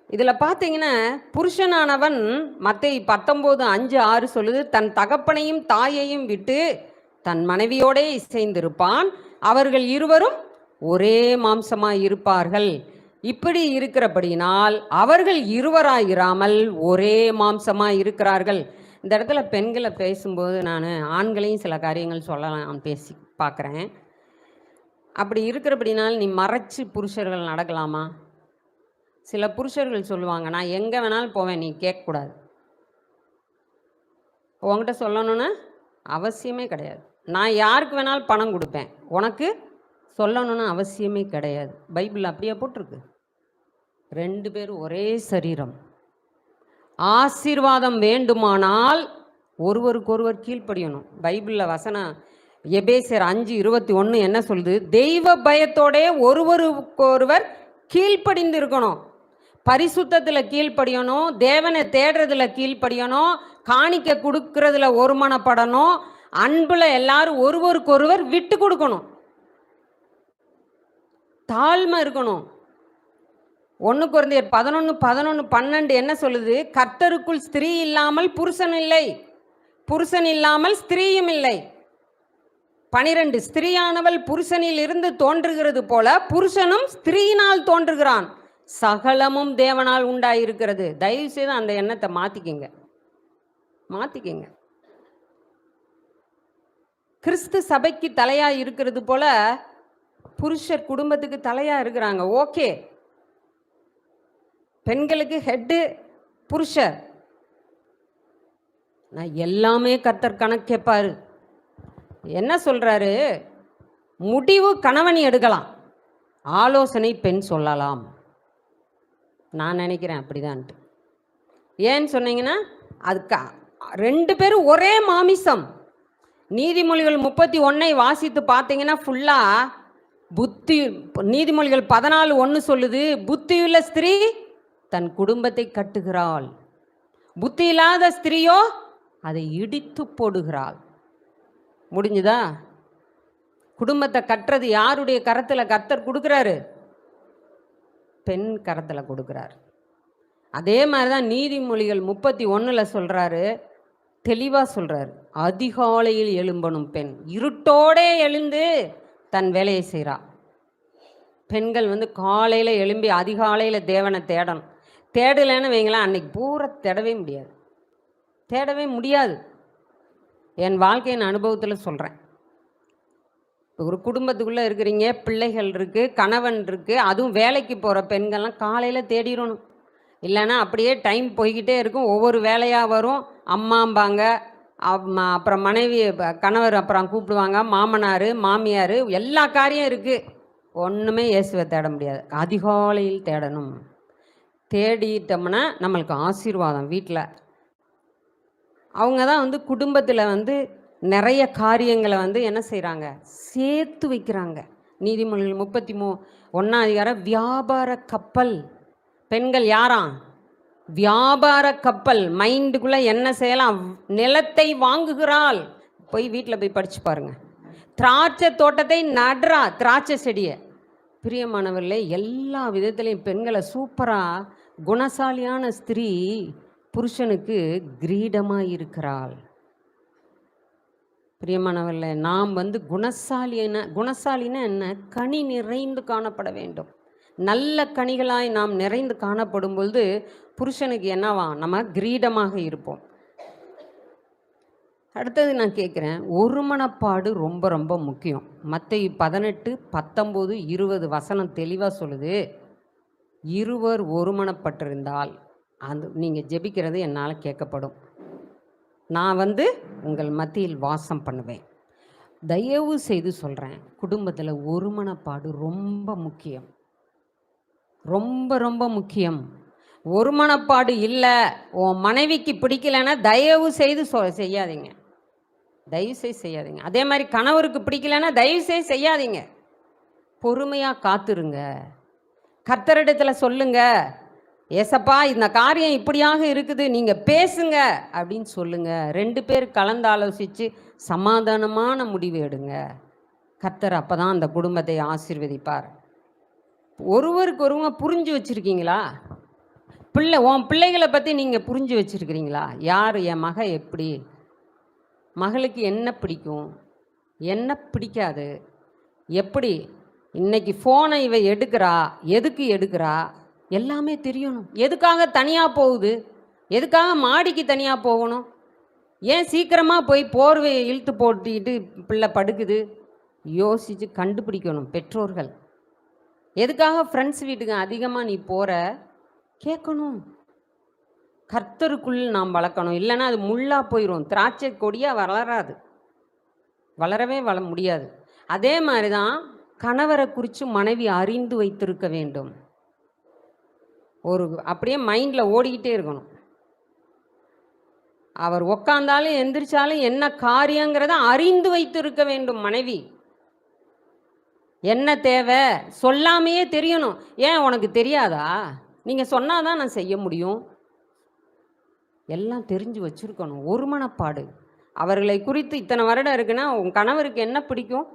S1: இதில் பார்த்தீங்கன்னா புருஷனானவன் மத்தேயு 19:5-6 சொல்லுது, தன் தகப்பனையும் தாயையும் விட்டு தன் மனைவியோடே இசைந்திருப்பான், அவர்கள் இருவரும் ஒரே மாம்சமாய் இருப்பார்கள். இப்படி இருக்கிறபடினால் அவர்கள் இருவராயிராமல் ஒரே மாம்சமாய் இருக்கிறார்கள். இந்த இடத்துல பெண்களை பேசும்போது நான் ஆண்களையும் சில காரியங்கள் சொல்லலாம் பேசி பார்க்குறேன். அப்படி இருக்கிறபடினால் நீ மறைச்சு புருஷர்கள் நடக்கலாமா? சில புருஷர்கள் சொல்லுவாங்க, நான் எங்கே வேணாலும் போவேன், நீ கேட்கக்கூடாது. உங்ககிட்ட சொல்லணும்னு அவசியமே கிடையாது. நான் யாருக்கு வேணாலும் பணம் கொடுப்பேன், உனக்கு சொல்லணும்னு அவசியமே கிடையாது. பைபிள் அப்படியே போட்டிருக்கு. 2 பேரும் ஒரே சரீரம். ஆசீர்வாதம் வேண்டுமானால் ஒருவருக்கொருவர் கீழ்ப்படியணும். பைபிளில் வசனம் எபேசியர் 5:21 என்ன சொல்லுது? தெய்வ பயத்தோடே ஒருவருக்கொருவர் கீழ்ப்படிந்து இருக்கணும். பரிசுத்தத்தில் கீழ்ப்படியணும், தேவனை தேடுறதுல கீழ்ப்படியணும், காணிக்க கொடுக்கறதுல ஒருமனப்படணும், அன்புல எல்லாரும் ஒருவருக்கொருவர் விட்டு கொடுக்கணும், தாழ்மை இருக்கணும். 1 கொரிந்தியர் 11:12 என்ன சொல்லுது? கர்த்தருக்குள் ஸ்திரீ இல்லாமல் புருஷன் இல்லை, புருஷன் இல்லாமல் ஸ்திரீயும் இல்லை. 12 ஸ்திரீயானவள் புருஷனில் இருந்து தோன்றுகிறது போல புருஷனும் ஸ்திரீயினால் தோன்றுகிறான், சகலமும் தேவனால் உண்டாயிருக்கிறது. தயவு செய்து அந்த எண்ணத்தை மாற்றிக்கங்க. கிறிஸ்து சபைக்கு தலையாக இருக்கிறது போல புருஷர் குடும்பத்துக்கு தலையாக இருக்கிறாங்க. ஓகே, பெண்களுக்கு ஹெட்டு புருஷர். நான் எல்லாமே கர்த்தர் கணக்கு கேட்பாரு. என்ன சொல்கிறாரு? முடிவு கணவன் எடுக்கலாம், ஆலோசனை பெண் சொல்லலாம். நான் நினைக்கிறேன் அப்படிதான்ட்டு. ஏன்னு சொன்னீங்கன்னா அது 2 பேரும் ஒரே மாமிசம். நீதிமொழிகள் 31 வாசித்து பார்த்தீங்கன்னா ஃபுல்லாக புத்தி, நீதிமொழிகள் 14:1 சொல்லுது, புத்தியுள்ள ஸ்திரீ தன் குடும்பத்தை கட்டுகிறாள், புத்தி இல்லாத ஸ்திரீயோ அதை இடித்து போடுகிறாள். முடிஞ்சுதா? குடும்பத்தை கட்டுறது யாருடைய கரத்தில் கர்த்தர் கொடுக்குறாரு? பெண் கரத்தில் கொடுக்குறாரு. அதே மாதிரி தான் நீதிமொழிகள் 31 சொல்கிறாரு, தெளிவாக சொல்கிறாரு, அதிகாலையில் எழும்பணும் பெண் இருட்டோடே எழுந்து தன் வேலையை செய்கிறா. பெண்கள் காலையில் எழும்பி அதிகாலையில் தேவனை தேடணும். தேடலைன்னு வைங்களேன், அன்னைக்கு பூரா தேடவே முடியாது, தேடவே முடியாது. என் வாழ்க்கையின் அனுபவத்தில் சொல்கிறேன். ஒரு குடும்பத்துக்குள்ளே இருக்கிறீங்க, பிள்ளைகள் இருக்குது, கணவன் இருக்குது, அதுவும் வேலைக்கு போகிற பெண்கள்லாம் காலையில் தேடிடணும். இல்லைன்னா அப்படியே டைம் போய்கிட்டே இருக்கும். ஒவ்வொரு வேலையாக வரும். அம்மாம்பாங்க, அப்புறம் மனைவி கணவர் அப்புறம் கூப்பிடுவாங்க, மாமனார் மாமியார், எல்லா காரியம் இருக்குது. ஒன்றுமே இயேசுவை தேட முடியாது. அதிகாலையில் தேடணும். தேடிட்டோம்னா நம்மளுக்கு ஆசீர்வாதம். வீட்டில் அவங்க தான் குடும்பத்தில் நிறைய காரியங்களை என்ன செய்கிறாங்க, சேர்த்து வைக்கிறாங்க. நீதிமொழிகள் 33:1 வியாபார கப்பல். பெண்கள் யாராம்? வியாபார கப்பல். மைண்டுக்குள்ளே என்ன செய்யலாம்? நிலத்தை வாங்குகிறாள். போய் வீட்டில் போய் படித்து பாருங்கள். திராட்சை தோட்டத்தை நடுறா, திராட்சை செடியை. பிரியமானவர்களே, எல்லா விதத்துலேயும் பெண்களை சூப்பராக, குணசாலியான ஸ்திரீ புருஷனுக்கு கிரீடமாக இருக்கிறாள். பிரியமானவர்களே, நாம் குணசாலின்னா என்ன? கனி நிறைந்து காணப்பட வேண்டும். நல்ல கனிகளாய் நாம் நிறைந்து காணப்படும் பொழுது புருஷனுக்கு என்னவா? நம்ம கிரீடமாக இருப்போம். அடுத்தது நான் கேட்குறேன், ஒருமனப்பாடு ரொம்ப ரொம்ப முக்கியம். மத்தேயு 18:19-20 தெளிவாக சொல்லுது, இருவர் ஒருமனப்பட்டிருந்தால் அது நீங்கள் ஜெபிக்கிறது என்னால் கேட்கப்படும், நான் உங்கள் மத்தியில் வாசம் பண்ணுவேன். தயவு செய்து சொல்கிறேன், குடும்பத்தில் ஒருமனப்பாடு ரொம்ப முக்கியம், ரொம்ப ரொம்ப முக்கியம். ஒருமனப்பாடு இல்லை, உன் மனைவிக்கு பிடிக்கலைன்னா தயவு செய்து செய்யாதீங்க, தயவு செய்து செய்யாதீங்க. அதே மாதிரி கணவருக்கு பிடிக்கலைன்னா தயவு செய்து செய்யாதீங்க. பொறுமையாக காத்துருங்க. கர்த்தரிடத்தில் சொல்லுங்க, ஏசப்பா இந்த காரியம் இப்படியாக இருக்குது, நீங்கள் பேசுங்க அப்படின்னு சொல்லுங்க. 2 பேர் கலந்து ஆலோசித்து சமாதானமான முடிவு எடுங்க. கர்த்தர் அப்போ தான் அந்த குடும்பத்தை ஆசீர்வதிப்பார். ஒருவருக்கு ஒருவங்க புரிஞ்சு வச்சுருக்கீங்களா? உன் பிள்ளைகளை பற்றி நீங்கள் புரிஞ்சு வச்சுருக்கிறீங்களா? யார் என் மக எப்படி, மகளுக்கு என்ன பிடிக்கும், என்ன பிடிக்காது, எப்படி இன்னைக்கு ஃபோனை இவ எடுக்கிறா, எதுக்கு எடுக்கிறா, எல்லாமே தெரியணும். எதுக்காக தனியாக போகுது, எதுக்காக மாடிக்கு தனியாக போகணும், ஏன் சீக்கிரமாக போய் போர்வையை இழுத்து போட்டிட்டு பிள்ளை படுக்குது, யோசித்து கண்டுபிடிக்கணும் பெற்றோர்கள். எதுக்காக ஃப்ரெண்ட்ஸ் வீட்டுக்கு அதிகமாக நீ போகிற, கேட்கணும். கர்த்தருக்குள் நாம் வளர்க்கணும். இல்லைன்னா அது முள்ளாக போயிடும், திராட்சை கொடியாக வளராது, வளரவே முடியாது. அதே மாதிரி தான் கணவரை குறித்து மனைவி அறிந்து வைத்திருக்க வேண்டும். அப்படியே மைண்டில் ஓடிக்கிட்டே இருக்கணும். அவர் உக்காந்தாலும் எந்திரிச்சாலும் என்ன காரியங்கிறத அறிந்து வைத்திருக்க வேண்டும் மனைவி. என்ன தேவை சொல்லாமையே தெரியணும். ஏன் உனக்கு தெரியாதா? நீங்கள் சொன்னாதான் நான் செய்ய முடியும். எல்லாம் தெரிஞ்சு வச்சுருக்கணும். ஒருமனப்பாடு. அவர்களை குறித்து இத்தனை வருடம் இருக்குன்னா உன் கணவருக்கு என்ன பிடிக்கும்,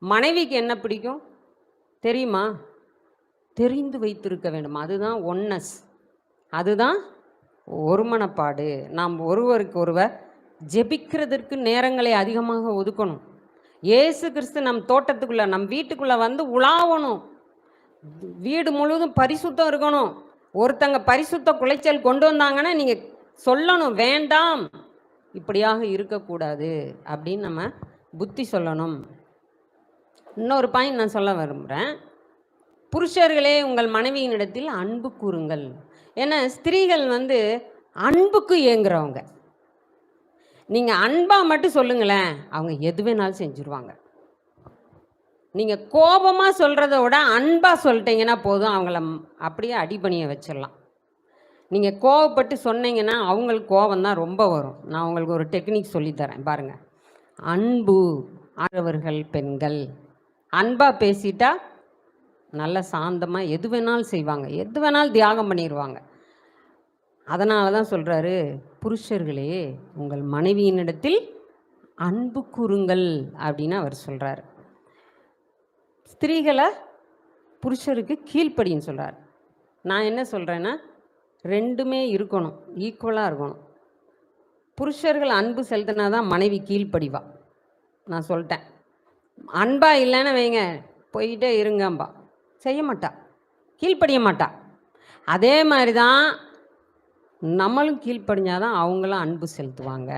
S1: மனைவிக்கு என்ன பிடிக்கும் தெரியுமா? தெரிந்து வைத்திருக்க வேண்டும். அதுதான் ஒன்னஸ், அதுதான் ஒருமனப்பாடு. நாம் ஒருவருக்கு ஒருவர் ஜெபிக்கிறதற்கு நேரங்களை அதிகமாக ஒதுக்கணும். இயேசு கிறிஸ்து நம் தோட்டத்துக்குள்ளே, நம் வீட்டுக்குள்ளே உலாவணும். வீடு முழுவதும் பரிசுத்தம் இருக்கணும். ஒருத்தங்க பரிசுத்த குலைச்சல் கொண்டு வந்தாங்கன்னா நீங்கள் சொல்லணும், வேண்டாம் இப்படியாக இருக்கக்கூடாது அப்படின்னு நம்ம புத்தி சொல்லணும். இன்னொரு பாயிண்ட் நான் சொல்ல விரும்புகிறேன். புருஷர்களே உங்கள் மனைவியினிடத்தில் அன்பு கூறுங்கள். ஏன்னா ஸ்திரீகள் அன்புக்கு ஏங்குறவங்க. நீங்கள் அன்பாக மட்டும் சொல்லுங்களேன், அவங்க எது வேணாலும் செஞ்சுருவாங்க. நீங்கள் கோபமாக சொல்கிறத விட அன்பாக சொல்லிட்டீங்கன்னா போதும், அவங்கள அப்படியே அடிபணிய வச்சிடலாம். நீங்கள் கோவப்பட்டு சொன்னீங்கன்னா அவங்களுக்கு கோபம் தான் ரொம்ப வரும். நான் உங்களுக்கு ஒரு டெக்னிக் சொல்லித்தரேன் பாருங்கள். அன்பு ஆடவர்கள் பெண்கள் அன்பாக பேசிட்டா நல்ல சாந்தமாக எது வேணாலும் செய்வாங்க, எது வேணாலும் தியாகம் பண்ணிடுவாங்க. அதனால தான் சொல்கிறாரு, புருஷர்களே உங்கள் மனைவியினிடத்தில் அன்பு கூறுங்கள் அப்படின்னு அவர் சொல்கிறார். ஸ்திரீகளை புருஷருக்கு கீழ்ப்படின்னு சொல்கிறார். நான் என்ன சொல்கிறேன்னா, ரெண்டுமே இருக்கணும், ஈக்குவலாக இருக்கணும். புருஷர்கள் அன்பு செலுத்தினா தான் மனைவி கீழ்ப்படிவா. நான் சொல்லிட்டேன். அன்பா இல்லைன்னு வைங்க, போயிட்டே இருங்கம்பா, செய்ய மாட்டா, கீழ்ப்படிய மாட்டா. அதே மாதிரி தான் நம்மளும் கீழ்ப்படிஞ்சாதான் அவங்களும் அன்பு செலுத்துவாங்க.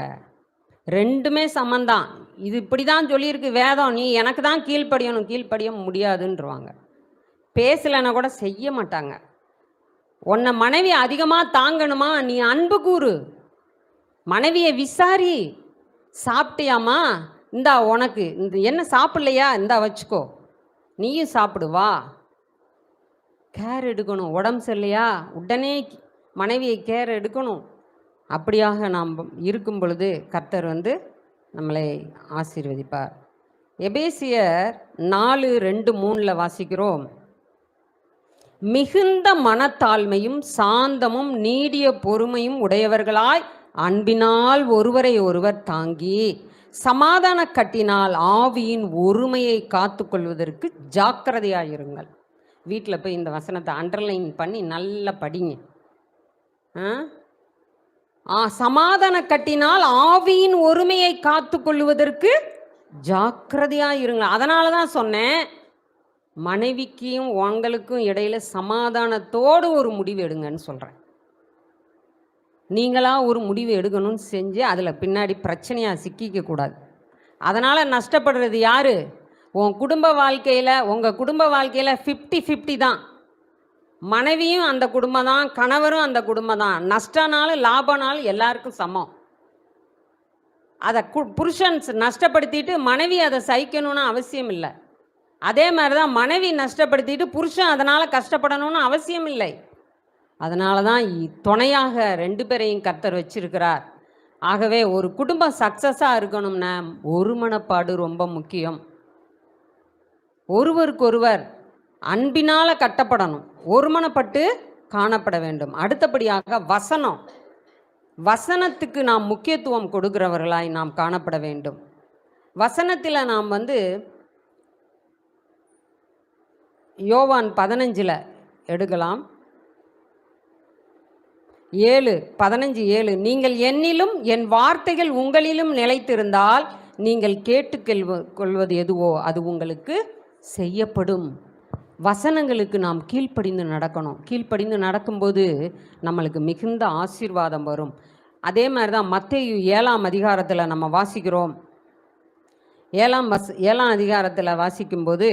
S1: ரெண்டுமே சமந்தான். இது இப்படி தான் சொல்லியிருக்கு வேதம், நீ எனக்கு தான் கீழ்ப்படியணும், கீழ்ப்படிய முடியாதுன்றவாங்க. பேசலைன்னா கூட செய்ய மாட்டாங்க. உன்னை மனைவி அதிகமாக தாங்கணுமா, நீ அன்பு கூறு, மனைவியை விசாரி. சாப்பிட்டியாமா, இந்தா உனக்கு இந்த என்ன சாப்பிட்லையா, இந்தா வச்சுக்கோ, நீயும் சாப்பிடுவா. கேர் எடுக்கணும். உடம்பு சரியில்லையா, உடனே மனைவியை கேர் எடுக்கணும். அப்படியாக நாம் இருக்கும் பொழுது கர்த்தர் நம்மளை ஆசீர்வதிப்பார். எபேசியர் 4:2-3 வாசிக்கிறோம். மிகுந்த மனத்தாழ்மையும் சாந்தமும் நீடிய பொறுமையும் உடையவர்களாய் அன்பினால் ஒருவரை ஒருவர் தாங்கி சமாதான கட்டினால் ஆவியின் ஒருமையை காத்து கொள்வதற்கு ஜாக்கிரதையாயிருங்கள். வீட்டில் போய் இந்த வசனத்தை அண்டர்லைன் பண்ணி நல்லா படிங்க. சமாதான கட்டினால் ஆவியின் ஒருமையை காத்து கொள்வதற்கு ஜாக்கிரதையாயிருங்க. அதனால தான் சொன்னேன், மனைவிக்கும் உங்களுக்கும் இடையில சமாதானத்தோடு ஒரு முடிவு எடுங்கன்னு சொல்கிறேன். நீங்களா ஒரு முடிவு எடுக்கணும்னு செஞ்சு அதில் பின்னாடி பிரச்சனையாக சிக்கிக்க கூடாது. அதனால் நஷ்டப்படுறது யாரு? உங்கள் குடும்ப வாழ்க்கையில் 50-50 தான். மனைவியும் அந்த குடும்பம் தான், கணவரும் அந்த குடும்பம் தான். நஷ்டனாலும் லாபனாலும் எல்லாருக்கும் சமம். அதை புருஷன் நஷ்டப்படுத்திட்டு மனைவி அதை சகிக்கணும்னு அவசியம் இல்லை. அதே மாதிரி தான் மனைவி நஷ்டப்படுத்திட்டு புருஷன் அதனால் கஷ்டப்படணும்னு அவசியம் இல்லை. அதனால தான் துணையாக 2 பேரையும் கர்த்தர் வச்சிருக்கிறார். ஆகவே ஒரு குடும்பம் சக்ஸஸாக இருக்கணும்னா ஒரு மனப்பாடு ரொம்ப முக்கியம். ஒருவருக்கொருவர் அன்பினால் கட்டப்படணும், ஒருமனப்பட்டு காணப்பட வேண்டும். அடுத்தபடியாக வசனத்துக்கு நாம் முக்கியத்துவம் கொடுக்கிறவர்களாய் நாம் காணப்பட வேண்டும். வசனத்தில் நாம் யோவான் 15 எடுக்கலாம். 7:15 நீங்கள் என்னிலும் என் வார்த்தைகள் உங்களிலும் நிலைத்திருந்தால் நீங்கள் கேட்டுக்கொள்வது எதுவோ அது உங்களுக்கு செய்யப்படும். வசனங்களுக்கு நாம் கீழ்ப்படிந்து நடக்கணும். கீழ்ப்படிந்து நடக்கும்போது நம்மளுக்கு மிகுந்த ஆசீர்வாதம் வரும். அதே மாதிரி தான் மத்தேயு 7ஆம் அதிகாரத்தில் நம்ம வாசிக்கிறோம். 7ஆம் அதிகாரத்தில் வாசிக்கும்போது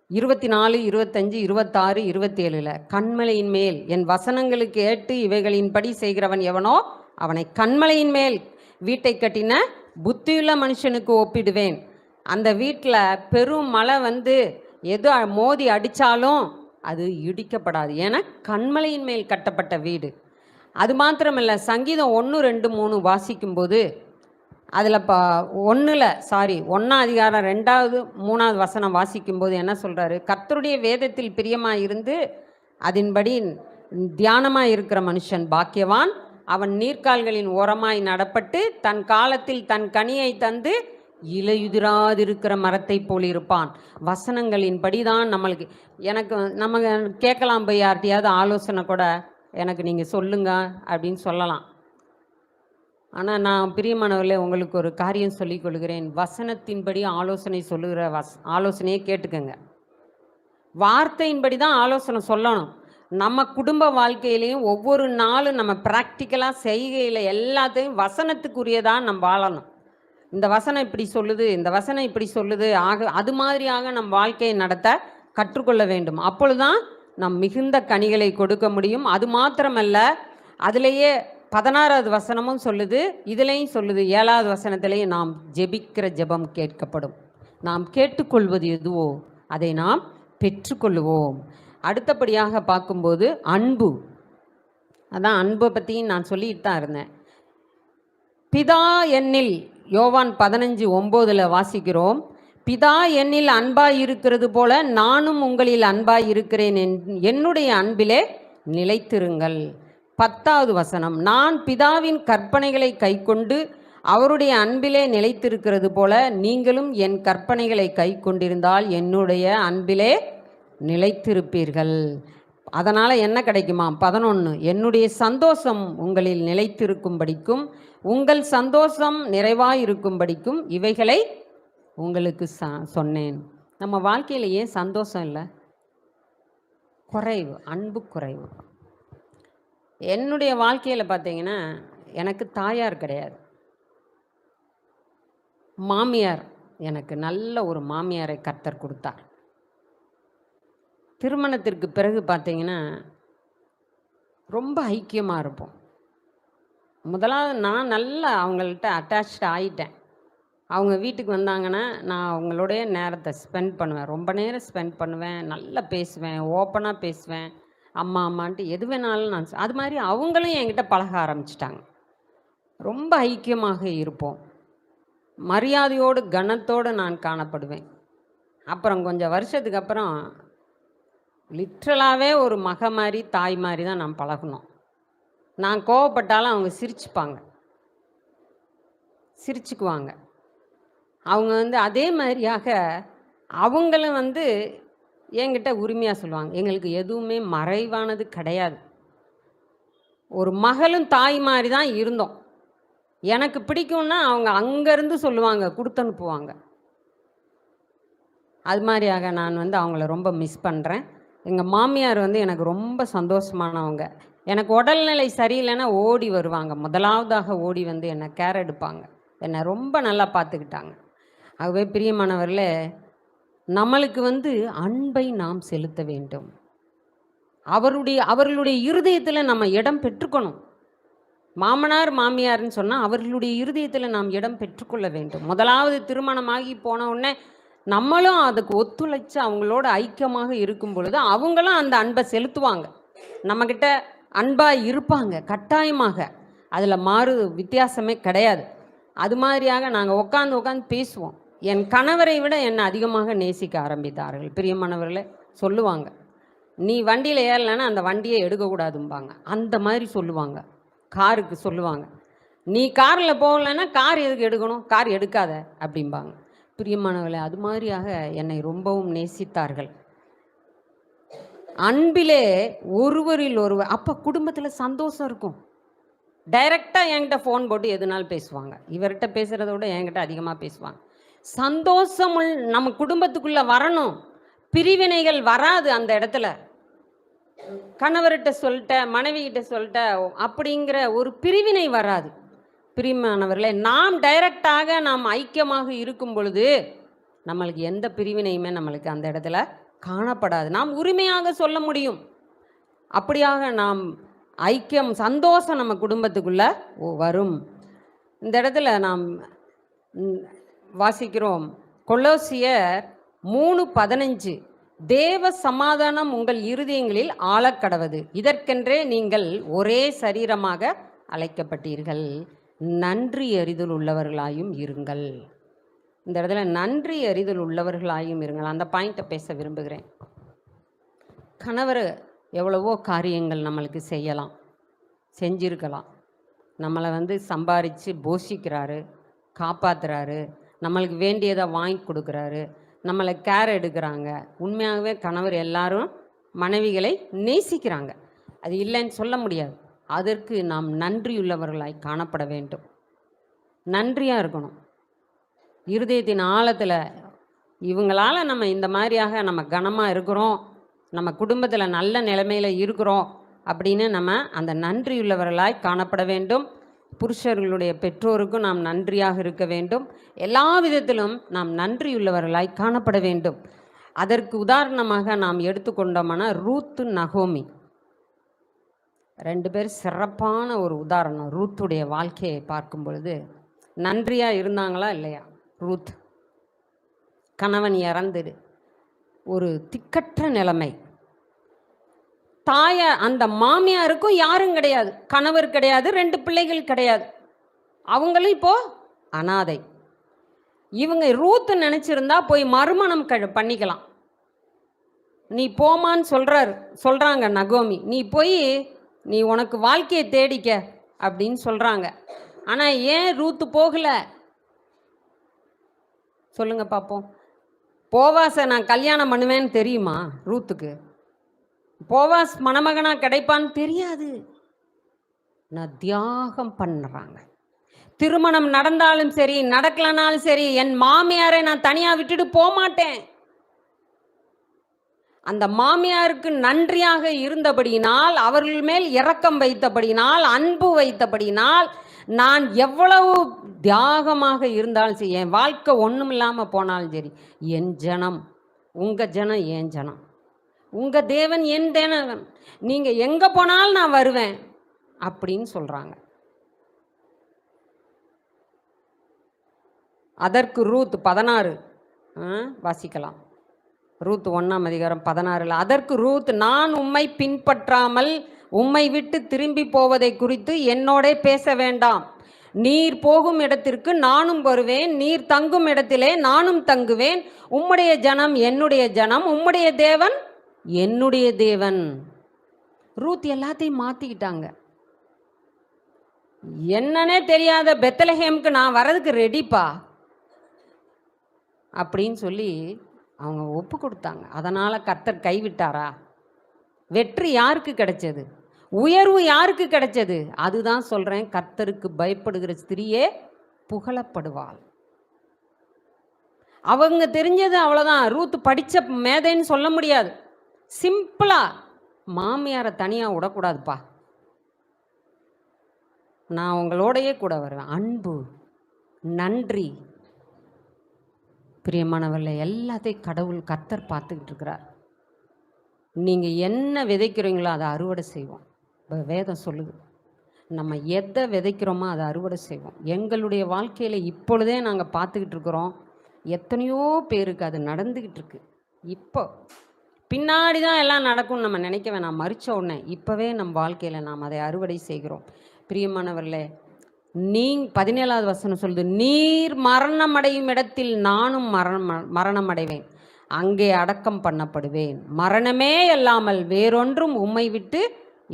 S1: 24, 25, 26, 27 கண்மலையின் மேல் என் வசனங்களுக்கு ஏற்று இவைகளின்படி செய்கிறவன் எவனோ அவனை கண்மலையின் மேல் வீட்டை கட்டின புத்தியுள்ள மனுஷனுக்கு ஒப்பிடுவேன். அந்த வீட்டில் பெரும் மழை எது மோதி அடித்தாலும் அது இடிக்கப்படாது, ஏன்னா கண்மலையின் மேல் கட்டப்பட்ட வீடு. அது மாத்திரமில்லை, சங்கீதம் 1, 2, 3 வாசிக்கும்போது அதில் 1ஆம் அதிகாரம் 2வது 3வது வசனம் வாசிக்கும்போது என்ன சொல்கிறாரு? கர்த்தருடைய வேதத்தில் பிரியமாக இருந்து அதன்படி தியானமாக இருக்கிற மனுஷன் பாக்கியவான். அவன் நீர்க்கால்களின் ஓரமாய் நடப்பட்டு தன் காலத்தில் தன் கனியை தந்து இலையுதிராதிருக்கிற மரத்தை போல் இருப்பான். வசனங்களின்படி தான் நம்ம கேட்கலாம், போய் யார்ட்டையாவது ஆலோசனை கூட எனக்கு நீங்கள் சொல்லுங்க அப்படின்னு சொல்லலாம். ஆனால் நான் பிரியமானவர்களே உங்களுக்கு ஒரு காரியம் சொல்லிக் கொள்கிறேன். வசனத்தின்படி ஆலோசனை சொல்லுகிற ஆலோசனையை கேட்டுக்கங்க. வார்த்தையின்படி தான் ஆலோசனை சொல்லணும். நம்ம குடும்ப வாழ்க்கையிலையும் ஒவ்வொரு நாளும் நம்ம ப்ராக்டிக்கலாக செய்கையில் எல்லாத்தையும் வசனத்துக்குரியதாக நம்ம வாழணும். இந்த வசனம் இப்படி சொல்லுது, இந்த வசனம் இப்படி சொல்லுது, அது மாதிரியாக நம் வாழ்க்கையை நடத்த கற்றுக்கொள்ள வேண்டும். அப்பொழுதுதான் நம் மிகுந்த கனிகளை கொடுக்க முடியும். அது மாத்திரமல்ல, அதிலேயே 16வது வசனமும் சொல்லுது, இதுலேயும் சொல்லுது. 7வது வசனத்திலேயே நாம் ஜெபிக்கிற ஜெபம் கேட்கப்படும். நாம் கேட்டுக்கொள்வது எதுவோ அதை நாம் பெற்றுக்கொள்வோம். அடுத்தபடியாக பார்க்கும்போது அன்பு. அதான் அன்பை பற்றியும் நான் சொல்லிட்டு தான் இருந்தேன். பிதா என்னில், யோவான் 15:9 வாசிக்கிறோம், பிதா என்னில் அன்பாய் இருக்கிறது போல நானும் உங்களில் அன்பாய் இருக்கிறேன், என்னுடைய அன்பிலே நிலைத்திருங்கள். 10வது வசனம், நான் பிதாவின் கற்பனைகளை கைக்கொண்டு அவருடைய அன்பிலே நிலைத்திருக்கிறது போல நீங்களும் என் கற்பனைகளை கைக்கொண்டிருந்தால் என்னுடைய அன்பிலே நிலைத்திருப்பீர்கள். அதனால் என்ன கிடைக்குமா? 11, என்னுடைய சந்தோஷம் உங்களில் நிலைத்திருக்கும்படிக்கும் உங்கள் சந்தோஷம் நிறைவாயிருக்கும்படிக்கும் இவைகளை உங்களுக்கு சொன்னேன். நம்ம வாழ்க்கையில் ஏன் சந்தோஷம் இல்லை? குறைவு, அன்பு குறைவு. என்னுடைய வாழ்க்கையில் பார்த்தீங்கன்னா எனக்கு தாயார் கிடையாது, மாமியார். எனக்கு நல்ல ஒரு மாமியாரை கர்த்தர் கொடுத்தார். திருமணத்திற்கு பிறகு பார்த்தீங்கன்னா ரொம்ப ஐக்கியமாக இருப்போம். முதலாவது நான் நல்லா அவங்கள்ட்ட அட்டாச்ட் ஆகிட்டேன். அவங்க வீட்டுக்கு வந்தாங்கன்னா நான் அவங்களுடைய நேரத்தை ஸ்பெண்ட் பண்ணுவேன், ரொம்ப நேரம் ஸ்பெண்ட் பண்ணுவேன், நல்லா பேசுவேன், ஓப்பனாக பேசுவேன், அம்மா அம்மான்ட்டு எது வேணாலும் நான் அது மாதிரி அவங்களும் என்கிட்ட பழக ஆரம்பிச்சிட்டாங்க. ரொம்ப ஐக்கியமாக இருப்போம், மரியாதையோடு கனத்தோடு நான் காணப்படுவேன். அப்புறம் கொஞ்சம் வருஷத்துக்கு அப்புறம் லிட்ரலாகவே ஒரு மக மாதிரி தாய் மாதிரி தான் நான் பழகணும். நான் கோவப்பட்டாலும் அவங்க சிரிச்சுக்குவாங்க. அவங்க அதே மாதிரியாக அவங்களும் என்கிட்ட உரிமையாக சொல்லுவாங்க. எங்களுக்கு எதுவுமே மறைவானது கிடையாது. ஒரு மகளும் தாய் மாதிரி தான் இருந்தோம். எனக்கு பிடிக்கும்னா அவங்க அங்கேருந்து சொல்லுவாங்க, கொடுத்து அனுப்புவாங்க. அது மாதிரியாக நான் அவங்கள ரொம்ப மிஸ் பண்ணுறேன். எங்கள் மாமியார் எனக்கு ரொம்ப சந்தோஷமானவங்க. எனக்கு உடல்நிலை சரியில்லைன்னா ஓடி வருவாங்க, முதலாவதாக ஓடி என்னை கேர் எடுப்பாங்க, என்னை ரொம்ப நல்லா பார்த்துக்கிட்டாங்க. ஆகவே பிரியமானவர்களே, நம்மளுக்கு அன்பை நாம் செலுத்த வேண்டும். அவர்களுடைய இருதயத்தில் நம்ம இடம் பெற்றுக்கணும். மாமனார் மாமியார்னு சொன்னால் அவர்களுடைய இருதயத்தில் நாம் இடம் பெற்றுக்கொள்ள வேண்டும். முதலாவது திருமணமாகி போன உடனே நம்மளும் அதுக்கு ஒத்துழைச்சு அவங்களோட ஐக்கியமாக இருக்கும் பொழுது அவங்களும் அந்த அன்பை செலுத்துவாங்க, நம்மக்கிட்ட அன்பாக இருப்பாங்க கட்டாயமாக. அதில் வித்தியாசமே கிடையாது. அது மாதிரியாக நாங்கள் உட்காந்து பேசுவோம். என் கணவரை விட என்னை அதிகமாக நேசிக்க ஆரம்பித்தார்கள். பிரியமானவர்களே, சொல்லுவாங்க, நீ வண்டியில் ஏறலைன்னா அந்த வண்டியை எடுக்கக்கூடாதும்பாங்க. அந்த மாதிரி சொல்லுவாங்க. காருக்கு சொல்லுவாங்க, நீ காரில் போகலைன்னா கார் எதுக்கு எடுக்கணும், கார் எடுக்காத அப்படிம்பாங்க. பிரியமானவர்களே, அது மாதிரியாக என்னை ரொம்பவும் நேசித்தார்கள். அன்பிலே ஒருவரில் ஒருவர். அப்போ குடும்பத்தில் சந்தோஷம் இருக்கும். டைரெக்டாக என்கிட்ட ஃபோன் போட்டு எதுனாலும் பேசுவாங்க. இவர்கிட்ட பேசுகிறத விட என்கிட்ட அதிகமாக பேசுவாங்க. சந்தோஷம் நம்ம குடும்பத்துக்குள்ளே வரணும், பிரிவினைகள் வராது. அந்த இடத்துல கணவர்கிட்ட சொல்லிட்ட, மனைவிகிட்ட சொல்லிட்ட அப்படிங்கிற ஒரு பிரிவினை வராது. பிரியமானவர்களே, நாம் டைரக்டாக நாம் ஐக்கியமாக இருக்கும் பொழுது நம்மளுக்கு எந்த பிரிவினையுமே நம்மளுக்கு அந்த இடத்துல காணப்படாது. நாம் உரிமையாக சொல்ல முடியும். அப்படியாக நாம் ஐக்கியம், சந்தோஷம் நம்ம குடும்பத்துக்குள்ளே வரும். இந்த இடத்துல நாம் வாசிக்கிறோம், கொலோசியர் 3:15, தேவ சமாதானம் உங்கள் இருதயங்களில் ஆழக்கடவது, இதற்கென்றே நீங்கள் ஒரே சரீரமாக அழைக்கப்பட்டீர்கள், நன்றி அறிதல் உள்ளவர்களாயும் இருங்கள். இந்த இடத்துல நன்றி அறிதல் உள்ளவர்களாயும் இருங்கள். அந்த பாயிண்ட்டை பேச விரும்புகிறேன். கணவர் எவ்வளவோ காரியங்கள் நம்மளுக்கு செஞ்சிருக்கலாம். நம்மளை சம்பாரித்து போஷிக்கிறாரு, காப்பாற்றுறாரு, நம்மளுக்கு வேண்டியதை வாங்கி கொடுக்குறாரு, நம்மளை கேர் எடுக்கிறாங்க. உண்மையாகவே கணவர் எல்லாரும் மனைவிகளை நேசிக்கிறாங்க, அது இல்லைன்னு சொல்ல முடியாது. அதற்கு நாம் நன்றியுள்ளவர்களாய் காணப்பட வேண்டும், நன்றியாக இருக்கணும். இருதயத்தின் ஆழத்தில் இவங்களால் நம்ம இந்த மாதிரியாக நம்ம கனமாக இருக்கிறோம், நம்ம குடும்பத்தில் நல்ல நிலைமையில் இருக்கிறோம் அப்படின்னு நம்ம அந்த நன்றியுள்ளவர்களாய் காணப்பட வேண்டும். புருஷர்களுடைய பெற்றோருக்கும் நாம் நன்றியாக இருக்க வேண்டும். எல்லா விதத்திலும் நாம் நன்றியுள்ளவர்களாய் காணப்பட வேண்டும். அதற்கு உதாரணமாக நாம் எடுத்துக்கொண்டோம்னா ரூத்து, நகோமி 2 பேர் சிறப்பான ஒரு உதாரணம். ரூத்துடைய வாழ்க்கையை பார்க்கும் பொழுது நன்றியாக இருந்தாங்களா இல்லையா? ரூத் கணவன் இறந்துடு, ஒரு திக்கற்ற நிலைமை, அந்த மாமியாருக்கும் யாரும் கிடையாது, கணவர் கிடையாது, 2 பிள்ளைகள் கிடையாது. அவங்களும் இப்போ அனாதை. இவங்க ரூத் நினைச்சிருந்தா போய் மறுமணம் பண்ணிக்கலாம். நீ போமான்னு சொல்றாங்க நகோமி. நீ போய் நீ உனக்கு வாழ்க்கையை தேடிக்க அப்படின்னு சொல்றாங்க. ஆனா ஏன் ரூத்து போகல சொல்லுங்க பாப்போம். போவாசை நான் கல்யாணம் பண்ணுவேன்னு தெரியுமா ரூத்துக்கு? போவாஸ் மணமகனா கிடைப்பான்னு தெரியாது. நான் தியாகம் பண்ணுறாங்க. திருமணம் நடந்தாலும் சரி நடக்கலனாலும் சரி என் மாமியாரை நான் தனியா விட்டுட்டு போக மாட்டேன். அந்த மாமியாருக்கு நன்றியாக இருந்தபடியினால், அவர்கள் மேல் இரக்கம் வைத்தபடினால், அன்பு வைத்தபடினால், நான் எவ்வளவு தியாகமாக இருந்தாலும் சரி, என் வாழ்க்கை ஒன்றும் இல்லாமல் போனாலும் சரி, என் ஜனம் உங்கள் ஜனம் என் ஜனம், உங்கள் தேவன் என் தேவன், நீங்கள் எங்கே போனாலும் நான் வருவேன் அப்படின்னு சொல்கிறாங்க. அதற்கு ரூத் 16 வாசிக்கலாம். ரூத் 1ஆம் அதிகாரம் 16. அதற்கு ரூத், நான் உம்மை பின்பற்றாமல் உம்மை விட்டு திரும்பி போவதை குறித்து என்னோட பேச வேண்டாம். நீர் போகும் இடத்திற்கு நானும் வருவேன், நீர் தங்கும் இடத்திலே நானும் தங்குவேன். உம்முடைய ஜனம் என்னுடைய ஜனம், உம்முடைய தேவன் என்னுடைய தேவன். ரூத் எல்லாத்தையும் மாற்றிக்கிட்டாங்க. என்னன்னே தெரியாத பெத்லஹேமுக்கு நான் வரதுக்கு ரெடிப்பா அப்படின்னு சொல்லி அவங்க ஒப்பு கொடுத்தாங்க. அதனால் கர்த்தர் கைவிட்டாரா? வெற்றி யாருக்கு கிடைச்சது? உயர்வு யாருக்கு கிடைச்சது? அதுதான் சொல்கிறேன், கர்த்தருக்கு பயப்படுகிற ஸ்திரியே புகழப்படுவாள். அவங்க தெரிஞ்சது அவ்வளோதான். ரூத் படித்த மேதைன்னு சொல்ல முடியாது. சிம்பிளாக மாமியாரை தனியாக விடக்கூடாதுப்பா, நான் உங்களோடையே கூட வருவேன். அன்பு, நன்றி. பிரியமானவர்களே, எல்லாத்தையும் கடவுள் கர்த்தர் பார்த்துக்கிட்டு இருக்கிறார். நீங்கள் என்ன விதைக்கிறீங்களோ அதை அறுவடை செய்வோம். வேதம் சொல்லுது, நம்ம எதை விதைக்கிறோமோ அதை அறுவடை செய்வோம். எங்களுடைய வாழ்க்கையில் இப்பொழுதே நாங்கள் பார்த்துக்கிட்டு இருக்கிறோம். எத்தனையோ பேருக்கு அது நடந்துக்கிட்டு இருக்கு. இப்போ பின்னாடி தான் எல்லாம் நடக்கும்னு நம்ம நினைக்க வேணாம். மறித்த உடனே இப்போவே நம் வாழ்க்கையில் நாம் அதை அறுவடை செய்கிறோம். பிரியமானவர்களே, 17வது வசனம் சொல்லுது, நீர் மரணம் அடையும் இடத்தில் நானும் மரணம் அடைவேன், அங்கே அடக்கம் பண்ணப்படுவேன். மரணமே அல்லாமல் வேறொன்றும் உம்மை விட்டு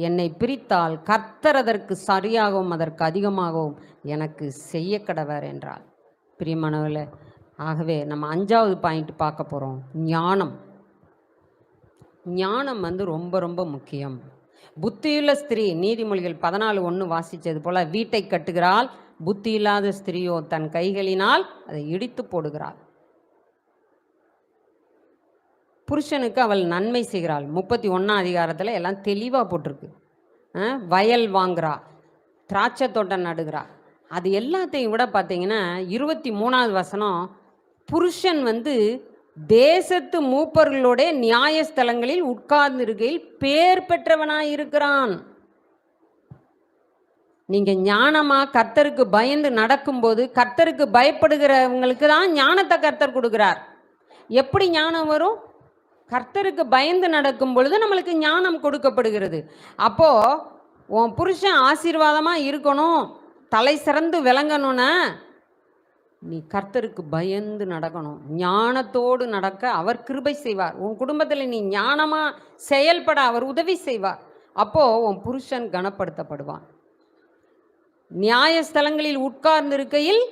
S1: என்னை பிரித்தால் கர்த்தர் அதற்கு சரியாகவும் அதற்கு அதிகமாகவும் எனக்கு செய்ய கடவர் என்றார். பிரியமானவர்களே, ஆகவே நம்ம 5வது பாயிண்ட் பார்க்க போகிறோம். ஞானம். ஞானம் ரொம்ப ரொம்ப முக்கியம். புத்தியுள்ள ஸ்திரீ, நீதிமொழிகள் 14:1 வாசித்தது போல, வீட்டை கட்டுகிறாள், புத்தி இல்லாத ஸ்திரீயோ தன் கைகளினால் அதை இடித்து போடுகிறாள். புருஷனுக்கு அவள் நன்மை செய்கிறாள். 31ஆம் அதிகாரத்தில் எல்லாம் தெளிவாக போட்டிருக்கு. வயல் வாங்குறா, திராட்சை தோட்டம் நடுகிறா. அது எல்லாத்தையும் விட பார்த்தீங்கன்னா 23வது வசனம், புருஷன் தேசத்து மூப்பர்களோட நியாயஸ்தலங்களில் உட்கார்ந்திருக்கையில் பேர் பெற்றவனாயிருக்கிறான். நீங்க ஞானமா கர்த்தருக்கு பயந்து நடக்கும்போது, கர்த்தருக்கு பயப்படுகிறவங்களுக்கு தான் ஞானத்தை கர்த்தர் கொடுக்கிறார். எப்படி ஞானம் வரும்? கர்த்தருக்கு பயந்து நடக்கும் பொழுது நம்மளுக்கு ஞானம் கொடுக்கப்படுகிறது. அப்போ உன் புருஷன் ஆசீர்வாதமா இருக்கணும், தலை சிறந்து விளங்கணும்னா நீ கர்த்தருக்கு பயந்து நடக்கணும். ஞானத்தோடு நடக்க அவர் கிருபை செய்வார். உன் குடும்பத்தில் நீ ஞானமாக செயல்பட அவர் உதவி செய்வார். அப்போது உன் புருஷன் கனப்படுத்தப்படுவான். நியாயஸ்தலங்களில் உட்கார்ந்திருக்கையில்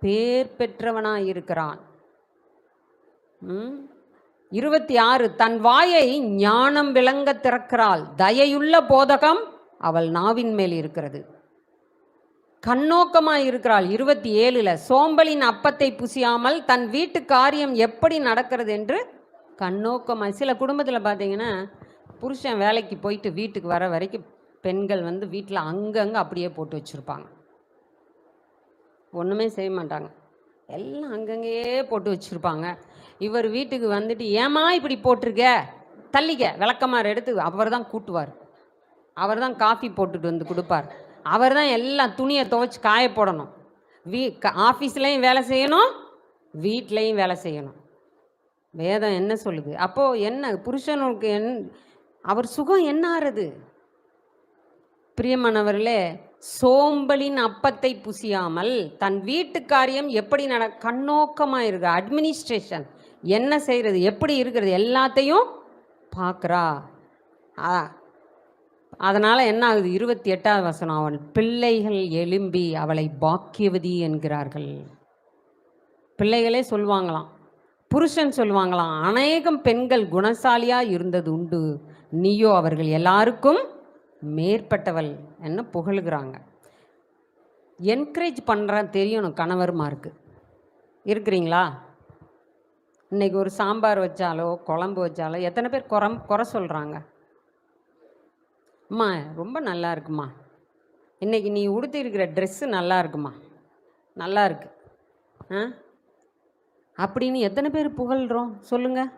S1: பேர் பெற்றவனாக இருக்கிறான். 26, தன் வாயை ஞானம் விளங்க திறக்கிறாள், தயையுள்ள போதகம் அவள் நாவின் மேல் இருக்கிறது. கண்ணோக்கமாக இருக்கிறாள். 27, சோம்பலின் அப்பத்தை புசியாமல் தன் வீட்டு காரியம் எப்படி நடக்கிறது என்று கண்ணோக்கமாக. சில குடும்பத்தில் பார்த்தீங்கன்னா புருஷன் வேலைக்கு போயிட்டு வீட்டுக்கு வர வரைக்கும் பெண்கள் வீட்டில் அங்கங்கே அப்படியே போட்டு வச்சுருப்பாங்க, ஒன்றுமே செய்ய மாட்டாங்க, எல்லாம் அங்கங்கேயே போட்டு வச்சுருப்பாங்க. இவர் வீட்டுக்கு ஏமா இப்படி போட்டிருக்க, தள்ளிக்க, விளக்கமாறு எடுத்து அவர் தான் கூட்டுவார், அவர் தான் காஃபி போட்டுட்டு கொடுப்பார், அவர் தான் எல்லாம் துணியை துவைச்சி காய போடணும், ஆஃபீஸ்லேயும் வேலை செய்யணும், வீட்லேயும் வேலை செய்யணும். வேதம் என்ன சொல்லுது? அப்போது என்ன புருஷனுக்கு அவர் சுகம் என்ன ஆறுது? பிரியமானவர்களே, சோம்பலின் அப்பத்தை புசியாமல் தன் வீட்டு காரியம் எப்படி கண்ணோக்கமாக இருக்கு. அட்மினிஸ்ட்ரேஷன் என்ன செய்கிறது, எப்படி இருக்கிறது, எல்லாத்தையும் பார்க்குறா. அதனால் என்ன ஆகுது? 28வது வசனம், அவன் பிள்ளைகள் எழும்பி அவளை பாக்கியவதி என்கிறார்கள். பிள்ளைகளே சொல்லுவாங்களாம், புருஷன் சொல்லுவாங்களாம், அநேகம் பெண்கள் குணசாலியாக இருந்தது உண்டு, நீயோ அவர்கள் எல்லாருக்கும் மேற்பட்டவள் என்ன புகழுகிறாங்க. என்கரேஜ் பண்ணுறான் தெரியணும் கணவர்மாருக்கு. இருக்கிறீங்களா? இன்றைக்கி ஒரு சாம்பார் வச்சாலோ குழம்பு வச்சாலோ எத்தனை பேர் குறை சொல்கிறாங்க? அம்மா ரொம்ப நல்லா இருக்குமா, இன்றைக்கி நீ உடுத்தி இருக்கிற ட்ரெஸ்ஸு நல்லா இருக்குமா, நல்லா இருக்கு அப்படின்னு எத்தனை பேர் புகழ்கிறோம் சொல்லுங்கள்?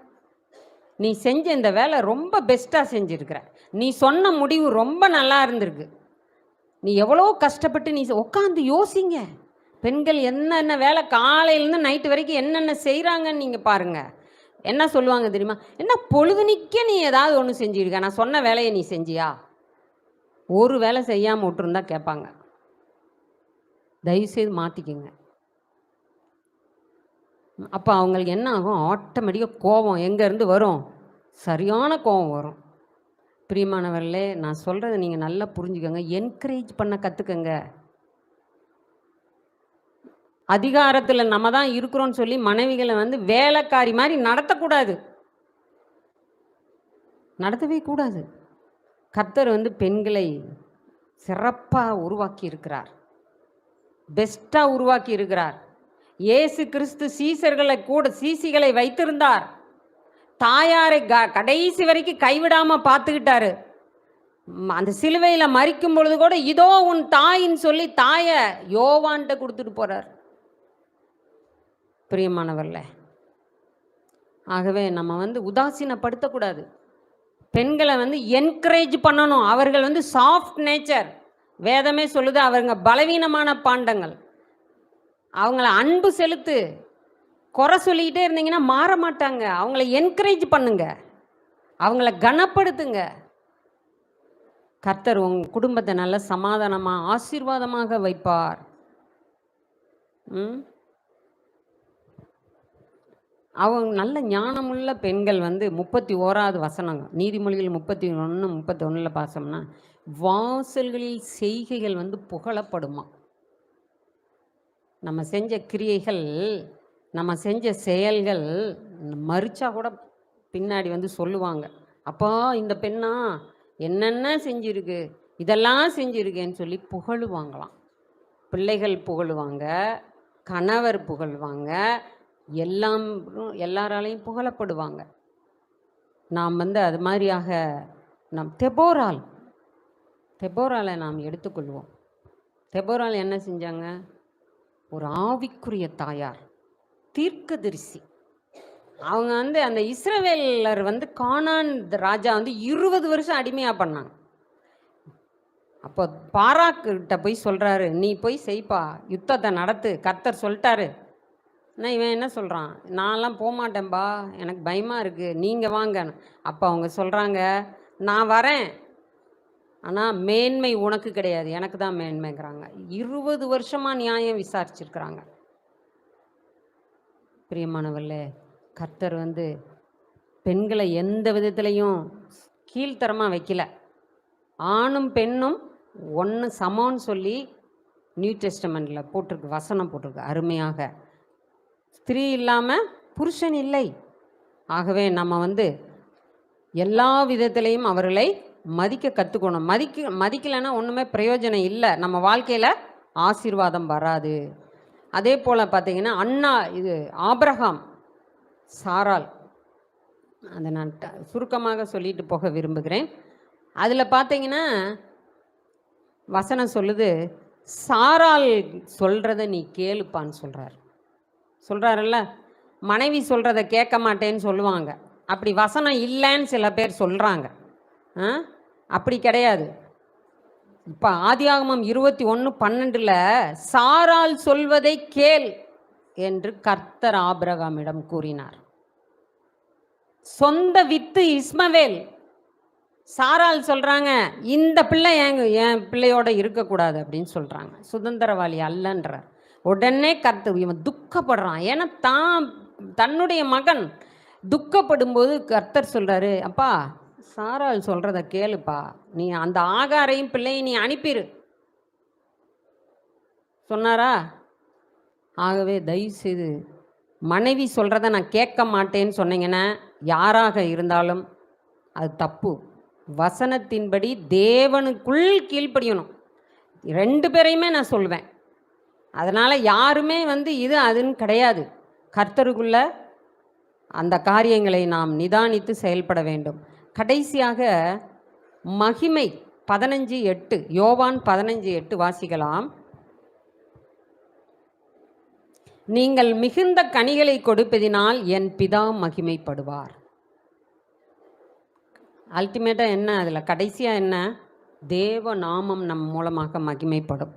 S1: நீ செஞ்ச இந்த வேலை ரொம்ப பெஸ்ட்டாக செஞ்சுருக்கிற, நீ சொன்ன முடிவு ரொம்ப நல்லா இருந்திருக்கு, நீ எவ்வளோ கஷ்டப்பட்டு நீ உட்காந்து யோசிங்க. பெண்கள் என்னென்ன வேலை காலையிலேருந்து நைட்டு வரைக்கும் என்னென்ன செய்கிறாங்கன்னு நீங்கள் பாருங்கள். என்ன சொல்லுவாங்க தெரியுமா? என்ன பொழுதுனிக்க நீ ஏதாவது ஒன்று செஞ்சுருக்க, நான் சொன்ன வேலையை நீ செஞ்சியா? ஒரு வேலை செய்யாமல் விட்டுருந்தா கேட்பாங்க. தயவுசெய்து மாற்றிக்கங்க. அப்போ அவங்களுக்கு என்ன ஆகும்? ஆட்டோமேட்டிக்காக கோபம் எங்கேருந்து வரும்? சரியான கோபம் வரும். பிரியமானவர்களே, நான் சொல்கிறத நீங்கள் நல்லா புரிஞ்சுக்கோங்க. என்கரேஜ் பண்ண கற்றுக்கங்க. அதிகாரத்தில் நம்ம தான் இருக்கிறோன்னு சொல்லி மனைவிகளை வேலைக்காரி மாதிரி நடத்தக்கூடாது, நடத்தவே கூடாது. கர்த்தர் பெண்களை சிறப்பாக உருவாக்கி இருக்கிறார், பெஸ்ட்டாக உருவாக்கி இருக்கிறார். இயேசு கிறிஸ்து சீசிகளை வைத்திருந்தார். தாயாரை கடைசி வரைக்கும் கைவிடாமல் பார்த்துக்கிட்டாரு. அந்த சிலுவையில் மரிக்கும் பொழுது கூட இதோ உன் தாயின்னு சொல்லி தாயை யோவான்கிட்ட கொடுத்துட்டு போகிறார். பிரியமானவர்களே, ஆகவே நம்ம உதாசீனப்படுத்தக்கூடாது. பெண்களை என்கரேஜ் பண்ணணும். அவர்கள் சாஃப்ட் நேச்சர், வேதமே சொல்லுது அவங்க பலவீனமான பாண்டங்கள். அவங்கள அன்பு செலுத்து. குறை சொல்லிக்கிட்டே இருந்தீங்கன்னா மாற மாட்டாங்க. அவங்கள என்கரேஜ் பண்ணுங்க, அவங்கள கனப்படுத்துங்க. கர்த்தர் உங்கள் குடும்பத்தை நல்ல சமாதானமாக ஆசீர்வாதமாக வைப்பார். அவங்க நல்ல ஞானமுள்ள பெண்கள் 31வது வசனம், நீதிமொழிகள் 31, 31 பார்த்தோம்னா, வாசல்களில் செய்கைகள் புகழப்படுமா. நம்ம செஞ்ச கிரியைகள், நம்ம செஞ்ச செயல்கள் மறிச்சா கூட பின்னாடி சொல்லுவாங்க, அப்போ இந்த பெண்ணா என்னென்ன செஞ்சுருக்கு, இதெல்லாம் செஞ்சுருக்கேன்னு சொல்லி புகழுவாங்களாம். பிள்ளைகள் புகழுவாங்க, கணவர் புகழ்வாங்க, எல்லாராலையும் புகழப்படுவாங்க. நாம் அது மாதிரியாக நாம் தெபோராலை நாம் எடுத்துக்கொள்வோம். தெபோரால் என்ன செஞ்சாங்க? ஒரு ஆவிக்குரிய தாயார், தீர்க்கதரிசி. அவங்க அந்த இஸ்ரவேலர் கானான் ராஜா 20 வருஷம் அடிமையாக பண்ணாங்க. அப்போ பாராக்கிட்ட போய் சொல்கிறாரு, நீ போய் செய்ப்பா, யுத்தத்தை நடத்து, கர்த்தர் சொல்லிட்டாரு. ஆனால் இவன் என்ன சொல்கிறான்? நான்லாம் போகமாட்டேன்பா, எனக்கு பயமாக இருக்குது, நீங்கள் வாங்கன்னு. அப்போ அவங்க சொல்கிறாங்க, நான் வரேன், ஆனால் மேன்மை உனக்கு கிடையாது, எனக்கு தான் மேன்மைங்கிறாங்க. 20 வருஷமாக நியாயம் விசாரிச்சிருக்கிறாங்க. பிரியமானவர்களே, கர்த்தர் பெண்களை எந்த விதத்துலையும் கீழ்த்தரமாக வைக்கல. ஆணும் பெண்ணும் ஒன்று சமம்னு சொல்லி நியூ டெஸ்டமெண்ட்டில் போட்டிருக்கு, வசனம் போட்டிருக்கு அருமையாக. ஸ்திரீ இல்லாமல் புருஷன் இல்லை. ஆகவே நம்ம எல்லா விதத்திலையும் அவர்களை மதிக்க கற்றுக்கணும். மதிக்கலைன்னா ஒன்றுமே பிரயோஜனம் இல்லை, நம்ம வாழ்க்கையில் ஆசீர்வாதம் வராது. அதே போல் பார்த்திங்கன்னா ஆபிரகாம், சாராள், அதை நான் சுருக்கமாக சொல்லிட்டு போக விரும்புகிறேன். அதில் பார்த்திங்கன்னா வசனம் சொல்லுது, சாராள் சொல்கிறத நீ கேளுப்பான்னு சொல்கிறாருல்ல. மனைவி சொல்கிறத கேட்க மாட்டேன்னு சொல்லுவாங்க, அப்படி வசனம் இல்லைன்னு சில பேர் சொல்கிறாங்க. அப்படி கிடையாது. இப்போ ஆதியாகமம் 21:12 சாராள் சொல்வதை கேள் என்று கர்த்தர் ஆபிரகாமிடம் கூறினார். சொந்த வித்து இஸ்மவேல், சாராள் சொல்கிறாங்க, இந்த பிள்ளை என் பிள்ளையோட இருக்கக்கூடாது அப்படின்னு சொல்கிறாங்க. சுதந்திரவாளி அல்லன்றார். உடனே இவன் துக்கப்படுறான். ஏன்னா தன்னுடைய மகன் துக்கப்படும் போது கர்த்தர் சொல்கிறாரு, அப்பா சாராள் சொல்கிறத கேளுப்பா, நீ அந்த ஆகாரையும் பிள்ளையும் நீ அனுப்பிடு சொன்னாரா? ஆகவே தயவுசெய்து மனைவி சொல்கிறத நான் கேட்க மாட்டேன்னு சொன்னீங்கன்னா யாராக இருந்தாலும் அது தப்பு. வசனத்தின்படி தேவனுக்குள் கீழ்ப்படியணும். 2 பேரையுமே நான் சொல்வேன். அதனால் யாருமே இது அதுன்னு கிடையாது. கர்த்தருக்குள்ள அந்த காரியங்களை நாம் நிதானித்து செயல்பட வேண்டும். கடைசியாக மகிமை 15:8, யோவான் 15:8 வாசிக்கலாம். நீங்கள் மிகுந்த கனிகளை கொடுப்பதினால் என் பிதா மகிமைப்படுவார். அல்டிமேட்டாக என்ன, அதில் கடைசியாக என்ன, தேவ நாமம் நம் மூலமாக மகிமைப்படும்.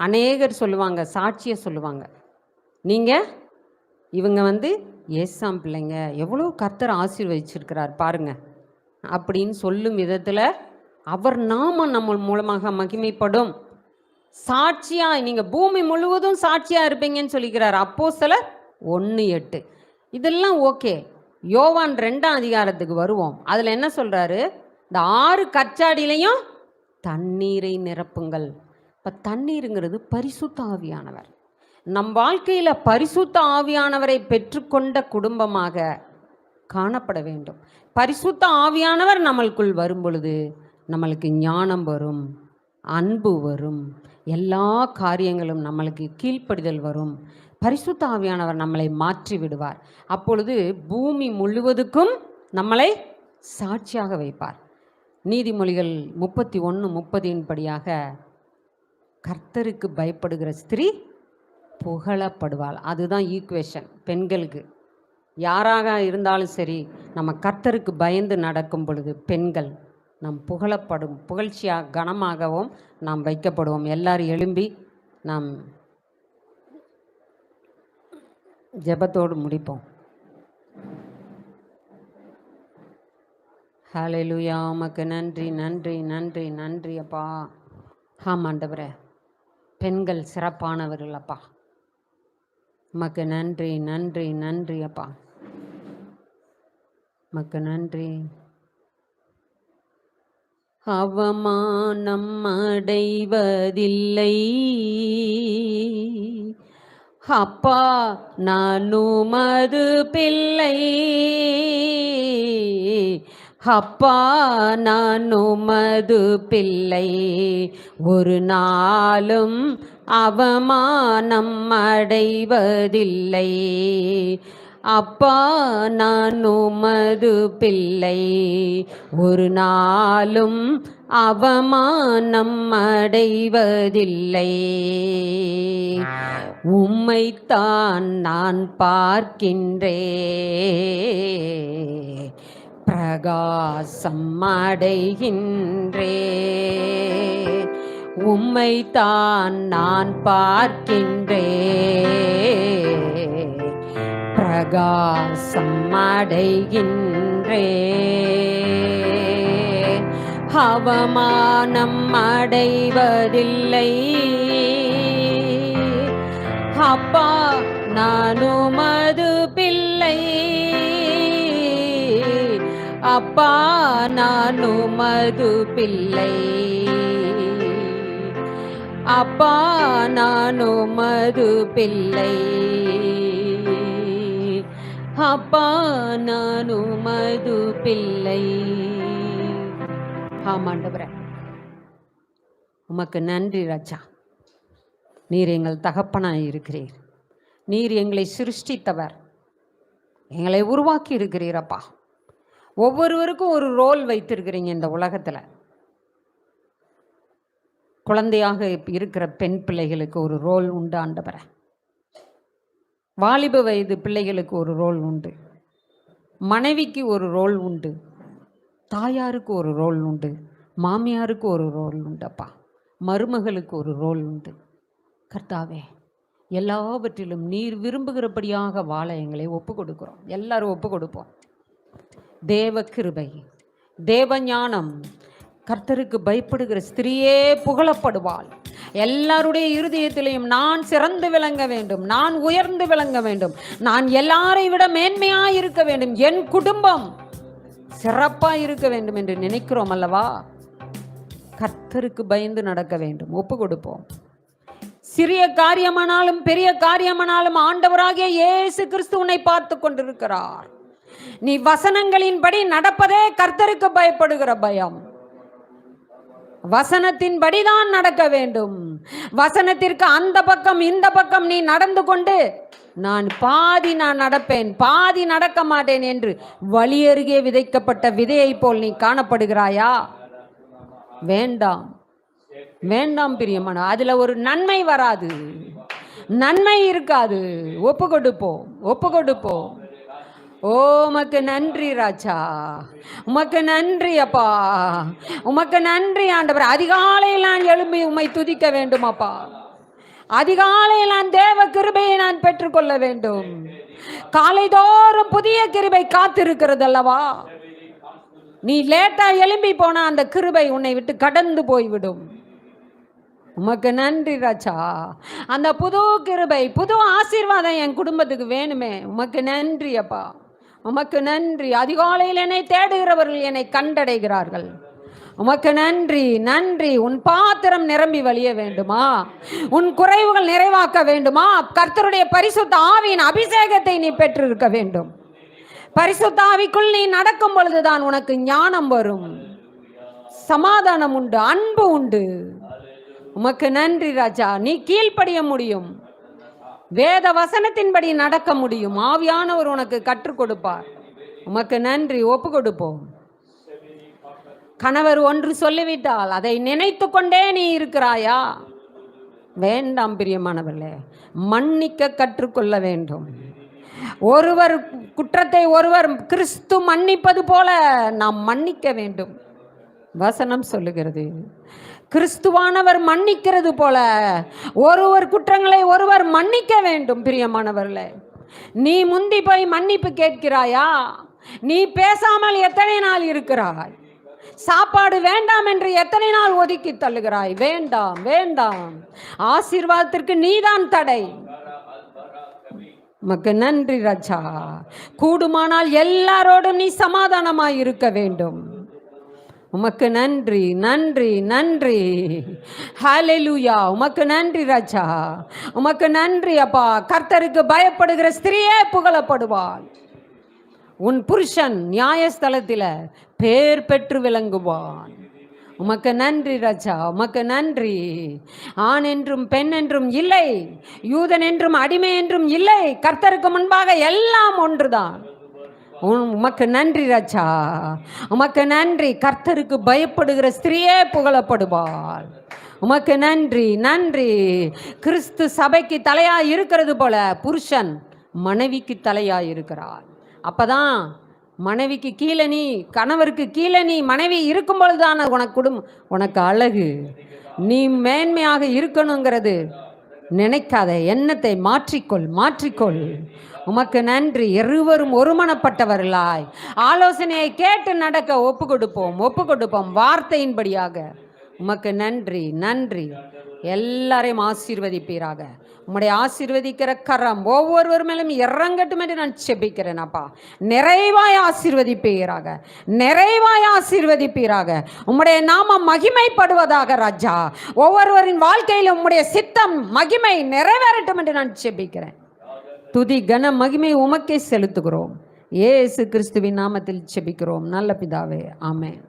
S1: அநேகர் சொல்லுவாங்க, சாட்சியை சொல்லுவாங்க, நீங்கள் இவங்க ஏசாம் பிள்ளைங்க, எவ்வளோ கர்த்தர் ஆசீர்வதிச்சிருக்கிறார் பாருங்க அப்படின்னு சொல்லும் விதத்தில் அவர் நாமம் நம்ம மூலமாக மகிமைப்படும். சாட்சியாக நீங்கள் பூமி முழுவதும் சாட்சியாக இருப்பீங்கன்னு சொல்லிக்கிறார் அப்போஸ்தலர் 1:8. இதெல்லாம் ஓகே. யோவான் 2ஆம் அதிகாரத்துக்கு வருவோம். அதில் என்ன சொல்கிறாரு, இந்த 6 கற்சாடியிலையும் தண்ணீரை நிரப்புங்கள். இப்போ தண்ணீருங்கிறது பரிசுத்த ஆவியானவர். நம் வாழ்க்கையில் பரிசுத்த ஆவியானவரை பெற்றுக்கொண்ட குடும்பமாக காணப்பட வேண்டும். பரிசுத்த ஆவியானவர் நம்மளுக்குள் வரும் பொழுது நம்மளுக்கு ஞானம் வரும், அன்பு வரும், எல்லா காரியங்களும் நம்மளுக்கு கீழ்ப்படிதல் வரும். பரிசுத்த ஆவியானவர் நம்மளை மாற்றி விடுவார். அப்பொழுது பூமி முழுவதுக்கும் நம்மளை சாட்சியாக வைப்பார். நீதிமொழிகள் 31:30 படியாக கர்த்தருக்கு பயப்படுகிற ஸ்திரீ புகழப்படுவாள். அதுதான் ஈக்குவேஷன் பெண்களுக்கு. யாராக இருந்தாலும் சரி, நம்ம கர்த்தருக்கு பயந்து நடக்கும் பொழுது பெண்கள் நாம் புகழப்படும், புகழ்ச்சியாக கனமாகவும் நாம் வைக்கப்படுவோம். எல்லாரும் எழும்பி நாம் ஜெபத்தோடு முடிப்போம். ஹல்லேலூயா. உமக்கு நன்றி நன்றி நன்றி நன்றி அப்பா. ஆமாண்டவரே, பெண்கள் சிறப்பானவர்கள் அப்பா. உமக்கு நன்றி நன்றி நன்றி அப்பா. உமக்கு நன்றி. அவமானம் அடைவதில்லை அப்பா, நான் உமது பிள்ளை. அப்பா, நான் உமது பிள்ளை. ஒரு நாளும் அவமானம் அடைவதில்லை அப்பா, நான் உமது பிள்ளை. ஒரு நாளும் அவமானம் அடைவதில்லை. உம்மைத்தான் நான் பார்க்கின்றேன், பிரகாசம் அடைகின்றேன். உம்மைத்தான் நான் பார்க்கின்றேன், பிரகாசம் அடைகின்றேன். அவமானம் அடைவதில்லை அப்பா, நான் உமது பிள்ளை. அப்பா, நான் உமது பிள்ளை. அப்பா, நான் உமது பிள்ளை. அப்பா, நான் உமது பிள்ளை. ஆமாண்டவரே, உமக்கு நன்றி ராஜா. நீர் எங்கள் தகப்பனாய் இருக்கிறீர். நீர் எங்களை சிருஷ்டித்தவர், எங்களை உருவாக்கி இருக்கிறீரப்பா. ஒவ்வொருவருக்கும் ஒரு ரோல் வைத்திருக்கிறீங்க இந்த உலகத்தில். குழந்தையாக இருக்கிற பெண் பிள்ளைகளுக்கு ஒரு ரோல் உண்டு ஆண்டவரே. வாலிப வயது பிள்ளைகளுக்கு ஒரு ரோல் உண்டு, மனைவிக்கு ஒரு ரோல் உண்டு, தாயாருக்கு ஒரு ரோல் உண்டு, மாமியாருக்கு ஒரு ரோல் உண்டப்பா, மருமகளுக்கு ஒரு ரோல் உண்டு. கர்த்தாவே, எல்லாவற்றிலும் நீர் விரும்புகிறபடியாக வாழ எங்களை ஒப்பு கொடுக்கிறோம். எல்லாரும் ஒப்பு கொடுப்போம். தேவ கிருபை, தேவஞானம். கர்த்தருக்கு பயப்படுகிற ஸ்திரீயே புகழப்படுவாள். எல்லாருடைய இருதயத்திலையும் நான் சிறந்து விளங்க வேண்டும், நான் உயர்ந்து விளங்க வேண்டும், நான் எல்லாரை விட மேன்மையாக இருக்க வேண்டும், என் குடும்பம் சிறப்பாக இருக்க வேண்டும் என்று நினைக்கிறோம் அல்லவா? கர்த்தருக்கு பயந்து நடக்க வேண்டும். ஒப்பு கொடுப்போம். சிறிய காரியமானாலும் பெரிய காரியமானாலும் ஆண்டவராகிய இயேசு கிறிஸ்து உன்னை பார்த்து கொண்டிருக்கிறார். நீ வசனங்களின்படி நடப்பதே கர்த்தருக்கு பயப்படுகிற பயம். வசனத்தின்படிதான் நடக்க வேண்டும். வசனத்திற்கு அந்த பக்கம் இந்த பக்கம் நீ நடந்து கொண்டு நான் நடப்பேன், பாதி நடக்க மாட்டேன் என்று வழி அருகே விதைக்கப்பட்ட விதையை போல் நீ காணப்படுகிறாயா? வேண்டாம், வேண்டாம் பிரியமான. அதுல ஒரு நன்மை வராது, நன்மை இருக்காது. ஒப்பு கொடுப்போம், ஒப்பு கொடுப்போம். ஓ உமக்கு நன்றி ராஜா, உமக்கு நன்றி அப்பா, உமக்கு நன்றி ஆண்டவர். அதிகாலையில் நான் எழும்பி உம்மை துதிக்க வேண்டும் அப்பா. அதிகாலையில் நான் தேவ கிருபையை நான் பெற்றுக்கொள்ள வேண்டும். காலைதோறும் புதிய கிருபை காத்திருக்கிறது அல்லவா? நீ லேட்டா எழும்பி போனா அந்த கிருபை உன்னை விட்டு கடந்து போய்விடும். உமக்கு நன்றி ராஜா. அந்த புது கிருபை, புது ஆசீர்வாதம் என் குடும்பத்துக்கு வேணுமே. உமக்கு நன்றி அப்பா, உமக்கு நன்றி. அதிகாலையில் என்னை தேடுகிறவர்கள் என்னை கண்டடைகிறார்கள். உமக்கு நன்றி, நன்றி. உன் பாத்திரம் நிரம்பி வழிய வேண்டுமா? உன் குறைவுகள் நிறைவாக்க வேண்டுமா? கர்த்தருடைய பரிசுத்த ஆவியின் அபிஷேகத்தை நீ பெற்றிருக்க வேண்டும். பரிசுத்த ஆவிக்குள் நீ நடக்கும் பொழுதுதான் உனக்கு ஞானம் வரும், சமாதானம் உண்டு, அன்பு உண்டு. உமக்கு நன்றி ராஜா. நீ கீழ்ப்படிய முடியும், வேத வசனத்தின்படி நடக்க முடியும். ஆவியானவர் உனக்கு கற்றுக் கொடுப்பார். உமக்கு நன்றி. ஒப்பு கொடுப்போம். கணவர் ஒன்று சொல்லிவிட்டால் அதை நினைத்து கொண்டே நீ இருக்கிறாயா? வேண்டாம் பிரியமானவர்களே, மன்னிக்க கற்றுக்கொள்ள வேண்டும். ஒருவர் குற்றத்தை ஒருவர் கிறிஸ்து மன்னிப்பது போல நாம் மன்னிக்க வேண்டும். வசனம் சொல்லுகிறது, கிறிஸ்துவானவர் மன்னிக்கிறது போல ஒருவர் குற்றங்களை ஒருவர் மன்னிக்க வேண்டும். பிரியமானவர்களே, நீ முந்தி போய் மன்னிப்பு கேட்கிறாயா? நீ பேசாமல் எத்தனை நாள் இருக்கிறாய்? சாப்பாடு வேண்டாம் என்று எத்தனை நாள் ஒதுக்கி தள்ளுகிறாய்? வேண்டாம், வேண்டாம். ஆசீர்வாதத்திற்கு நீதான் தடை. உமக்கு நன்றி ராஜா. கூடுமானால் எல்லாரோடும் நீ சமாதானமாய் இருக்க வேண்டும். உமக்கு நன்றி, நன்றி, நன்றி. ஹல்லேலூயா. உமக்கு நன்றி ராஜா, உமக்கு நன்றி அப்பா. கர்த்தருக்கு பயப்படுகிற ஸ்திரீயே புகழப்படுவாள். உன் புருஷன் நியாயஸ்தலத்தில் பேர் பெற்று விளங்குவான். உமக்கு நன்றி ராஜா, உமக்கு நன்றி. ஆண் என்றும் பெண் என்றும் இல்லை, யூதன் என்றும் அடிமை என்றும் இல்லை. கர்த்தருக்கு முன்பாக எல்லாம் ஒன்றுதான். உமக்கு நன்றி ராஜா, உமக்கு நன்றி. கர்த்தருக்கு பயப்படுகிற ஸ்திரீயே புகழப்படுவாள். உமக்கு நன்றி, நன்றி. கிறிஸ்து சபைக்கு தலையா இருக்கிறது போல புருஷன் மனைவிக்கு தலையா இருக்கிறாள். அப்பதான் மனைவிக்கு கீழே நீ, கணவருக்கு கீழே நீ மனைவி இருக்கும் பொழுதுதான் உனக்கு குடும்பம், உனக்கு அழகு. நீ மேன்மையாக இருக்கணுங்கிறது நினைக்காத. எண்ணத்தை மாற்றிக்கொள், மாற்றிக்கொள். உமக்கு நன்றி. இருவரும் ஒருமனப்பட்டவர்களாய் ஆலோசனையை கேட்டு நடக்க ஒப்பு கொடுப்போம், ஒப்பு கொடுப்போம் வார்த்தையின்படியாக. உமக்கு நன்றி, நன்றி. எல்லாரையும் ஆசீர்வதிப்பீராக. உம்முடைய ஆசீர்வதிக்கிற கரம் ஒவ்வொருவர் மேலும் இறங்கட்டும் என்று நான் செபிக்கிறேன் அப்பா. நிறைவாய் ஆசீர்வதிப்பீராக, நிறைவாய் ஆசீர்வதிப்பீராக. உம்முடைய நாமம் மகிமைப்படுவதாக ராஜா. ஒவ்வொருவரின் வாழ்க்கையில் உம்முடைய சித்தம் மகிமை நிறைவேறட்டும் என்று நான் செபிக்கிறேன். துதி கன மகிமை உமக்கே செலுத்துகிறோம். இயேசு கிறிஸ்துவின் நாமத்தில் செபிக்கிறோம் நல்ல பிதாவே, ஆமென்.